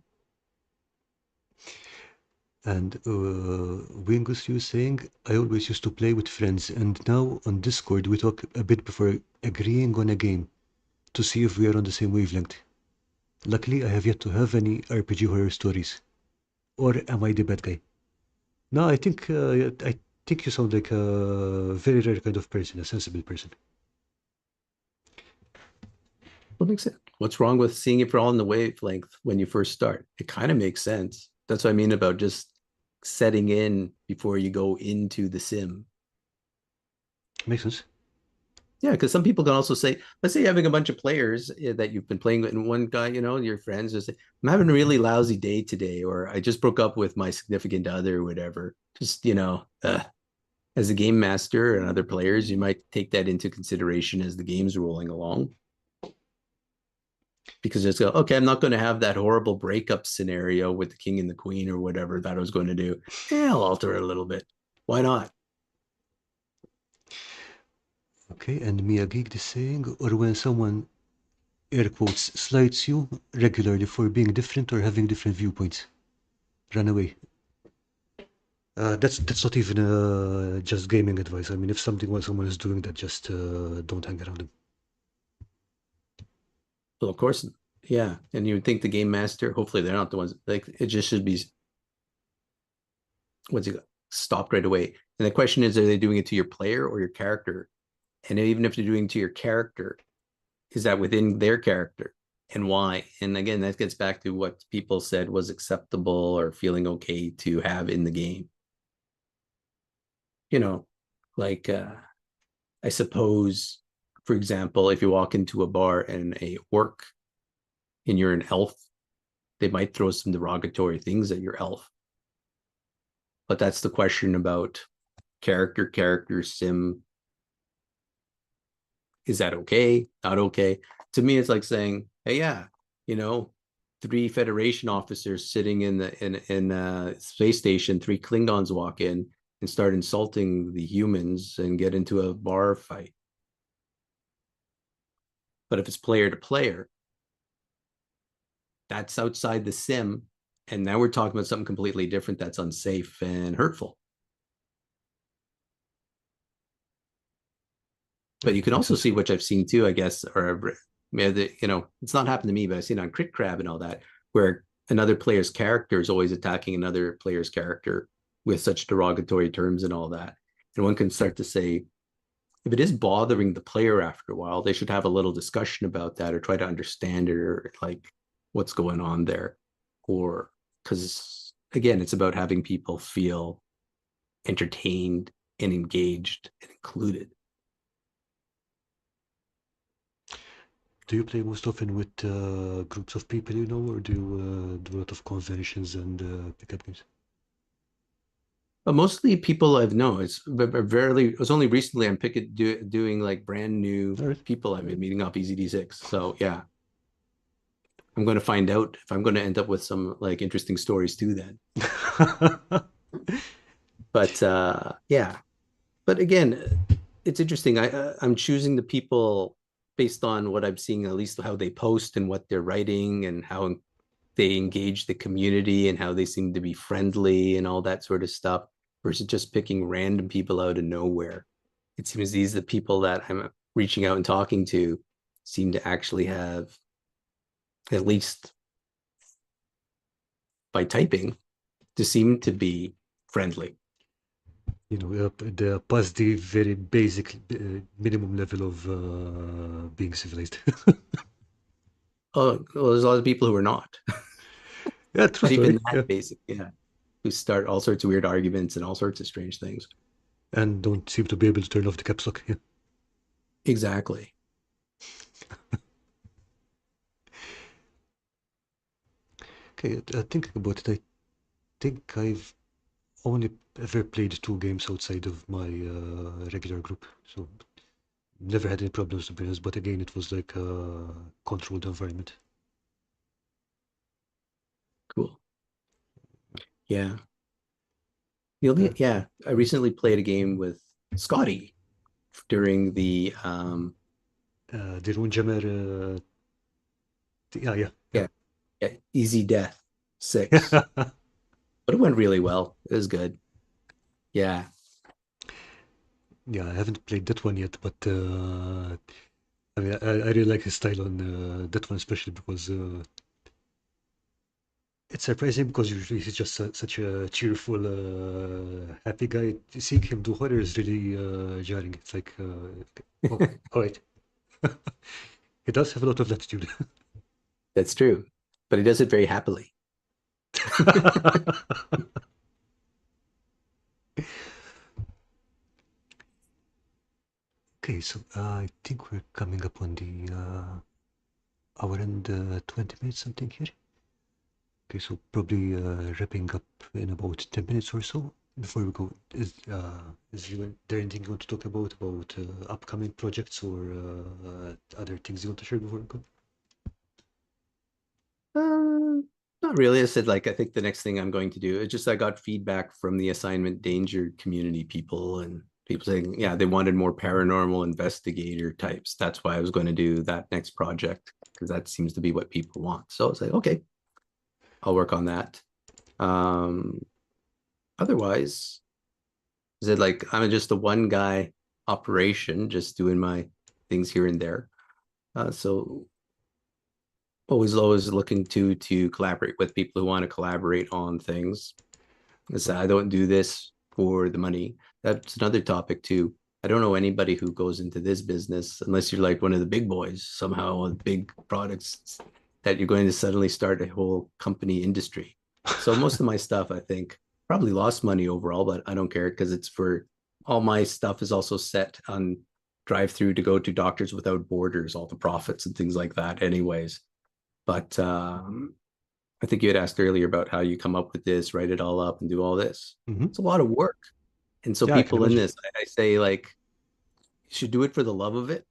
And Wingus, you saying, I always used to play with friends, and now on Discord we talk a bit before agreeing on a game to see if we are on the same wavelength. Luckily, I have yet to have any RPG horror stories. Or am I the bad guy? No, I think you sound like a very rare kind of person, a sensible person. What makes sense? What's wrong with seeing if you're all in the wavelength when you first start? It kind of makes sense. That's what I mean about just setting in before you go into the sim. Makes sense. Yeah, because some people can also say, let's say you're having a bunch of players that you've been playing with, and one guy, your friends just say, I'm having a really lousy day today, or I just broke up with my significant other, or whatever. Just, as a game master and other players, you might take that into consideration as the game's rolling along. Because it's go, okay, I'm not going to have that horrible breakup scenario with the king and the queen or whatever that I was going to do. I'll alter it a little bit. Why not? Okay, and Mia Geek is saying, or when someone, air quotes, slights you regularly for being different or having different viewpoints, run away. That's not even just gaming advice. I mean, if someone is doing that, just don't hang around them. Well, of course, yeah. And you would think the game master, hopefully they're not the ones, like it just should be, what's it, stopped right away. And the question is, are they doing it to your player or your character? And even if they're doing it to your character, is that within their character? And why? And again, that gets back to what people said was acceptable or feeling okay to have in the game. Like I suppose, for example, if you walk into a bar and a orc and you're an elf, they might throw some derogatory things at your elf. But that's the question about character, sim. Is that okay? Not okay? To me, it's like saying, hey, yeah, you know, 3 Federation officers sitting in a space station, 3 Klingons walk in and start insulting the humans and get into a bar fight. But if it's player to player, that's outside the sim. And now we're talking about something completely different that's unsafe and hurtful. But you can Makes also sense. see, which I've seen too, I guess, or it's not happened to me, but I've seen on Crit Crab and all that, where another player's character is always attacking another player's character with such derogatory terms and all that. And one can start to say, if it is bothering the player after a while, they should have a little discussion about that or try to understand it or like what's going on there. Or because again, it's about having people feel entertained and engaged and included. Do you play most often with groups of people you know, or do you do a lot of conventions and pickup games? But mostly people I've known. It's only recently I'm doing like brand new All right. people I've been meeting off EZD6. So yeah, I'm going to find out if I'm going to end up with some like interesting stories too then. But yeah, but again, it's interesting. I'm choosing the people based on what I'm seeing, at least how they post and what they're writing and how they engage the community and how they seem to be friendly and all that sort of stuff. versus just picking random people out of nowhere. It seems these the people that I'm reaching out and talking to seem to actually have, at least by typing, to seem to be friendly. The past the very basic minimum level of being civilized. Oh, well, there's a lot of people who are not. Yeah, true Not even story. that Yeah, basic, yeah. Who start all sorts of weird arguments and all sorts of strange things. and don't seem to be able to turn off the caps lock. Yeah. Exactly. Okay, thinking about it, I think I've only ever played 2 games outside of my regular group, so never had any problems to be honest. But again, it was like a controlled environment. Cool. Yeah. The only, yeah, I recently played a game with Scotty during the The Runjammer, yeah, yeah, yeah, Easy Death 6. yeah. But it went really well. It was good. Yeah. Yeah, I haven't played that one yet, but I mean, I really like his style on that one, especially because it's surprising because usually he's just such a cheerful, happy guy. Seeing him do horror is really jarring. It's like, oh, all right. He does have a lot of latitude. That's true. But he does it very happily. Okay, so I think we're coming up on the hour and 20 minutes, something here. Okay, so probably wrapping up in about 10 minutes or so. Before we go, there anything you want to talk about upcoming projects or other things you want to share before we go? Not really. I said, like, I think the next thing I'm going to do is just I got feedback from the assignment danger community people and people saying, yeah, they wanted more paranormal investigator types. That's why I was going to do that next project because that seems to be what people want. So it's like, okay, I'll work on that. Um, Otherwise, is it like I'm just a one guy operation, just doing my things here and there. So always looking to collaborate with people who want to collaborate on things. Because I don't do this for the money. That's another topic too. I don't know anybody who goes into this business unless you're like one of the big boys somehow with big products that you're going to suddenly start a whole company industry. So most of my stuff, I think, probably lost money overall, but I don't care because it's for all my stuff is also set on drive through to go to Doctors Without Borders, all the profits and things like that, anyways. But I think you had asked earlier about how you come up with this, write it all up, and do all this. Hmm. It's a lot of work. And so Yeah, I can people in imagine. this, I say like, you should do it for the love of it.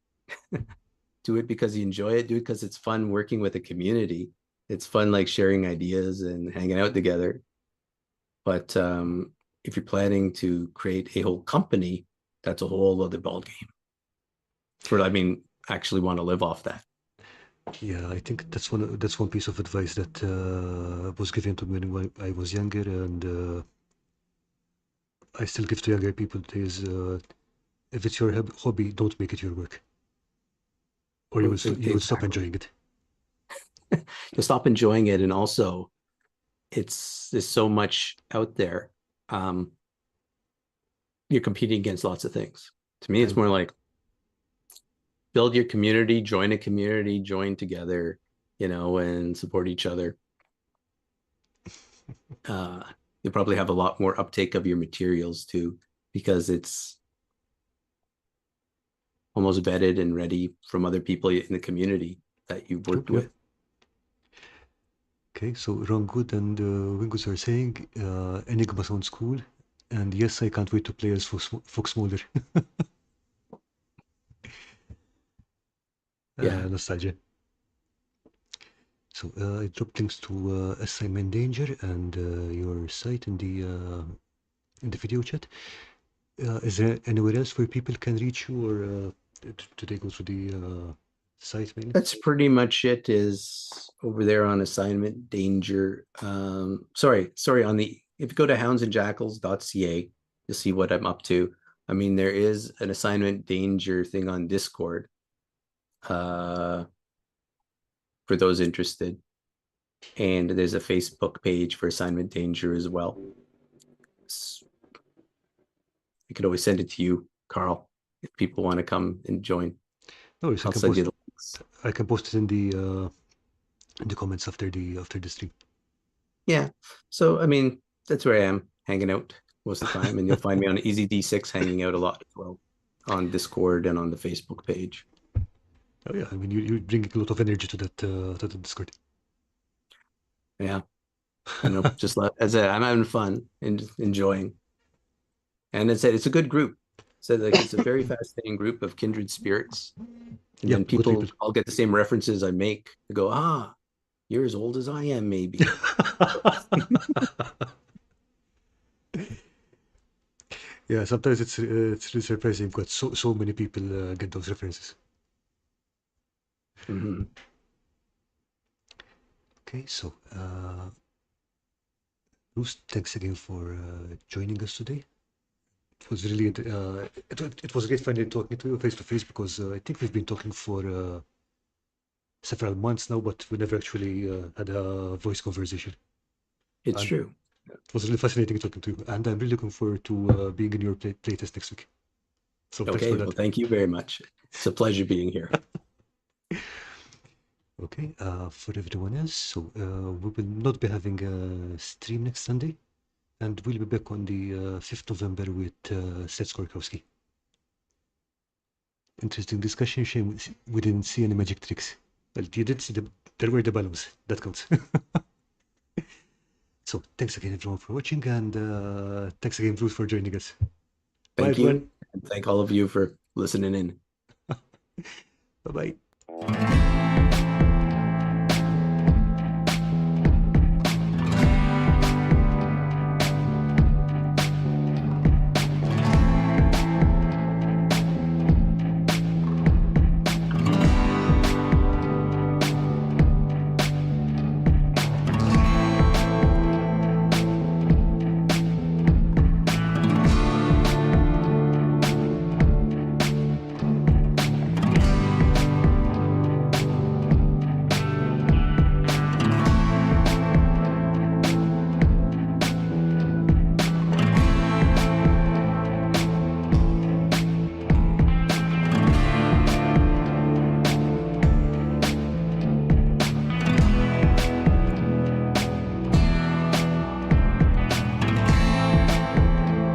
Do it because you enjoy it. Do it because it's fun working with a community. It's fun like sharing ideas and hanging out together. But if you're planning to create a whole company, that's a whole other ball game. For I mean, actually want to live off that. Yeah, I think that's one piece of advice that was given to me when I was younger, and I still give to younger people. Is if it's your hobby, don't make it your work, or you will stop Exactly. enjoying it. You'll stop enjoying it, and also there's so much out there. Um, you're competing against lots of things. To me, it's And more like build your community, join together, and support each other. Uh, you'll probably have a lot more uptake of your materials too, because it's almost vetted and ready from other people in the community that you've true, worked yeah. with. Okay, so Good and Wingus are saying Enigma sounds cool, and yes, I can't wait to play as Fox Mulder. Yeah, Nostalgia. So I dropped links to Assignment Danger and your site in the video chat. Is there anywhere else where people can reach you, or do they go to the site mainly? that's pretty much it. Is over there on assignment danger. Sorry, on the if you go to houndsandjackals.ca, to see what I'm up to. I mean, there is an assignment danger thing on Discord for those interested. And there's a Facebook page for assignment danger as well. I could always send it to you, Karl, if people want to come and join. No worries, I'll send you the links. I can post it in the comments after the stream. Yeah. So, I mean, that's where I am hanging out most of the time. And you'll find me on Easy D6 hanging out a lot as well on Discord and on the Facebook page. Oh yeah, I mean you bring a lot of energy to the Discord. Yeah. You know, just as I'm having fun and enjoying. And it's a good group. So like it's a very fascinating group of kindred spirits. And then people all get the same references I make. They go, you're as old as I am, maybe. Yeah, sometimes it's really surprising. You've got so many people get those references. Mm-hmm. Okay, so Bruce, thanks again for joining us today. It was really it was great finally talking to you face to face, because I think we've been talking for several months now, but we never actually had a voice conversation. It's true. It was really fascinating talking to you, and I'm really looking forward to being in your playtest next week. So okay, well, thank you very much. It's a pleasure being here. Okay, for everyone else, so we will not be having a stream next Sunday, and we'll be back on the 5th November with Seth Skorkowski. Interesting discussion. Shame we didn't see any magic tricks. Well, you did see there were the balloons. That counts. So thanks again, everyone, for watching, and thanks again, Bruce, for joining us. Thank you. And thank all of you for listening in. Bye-bye.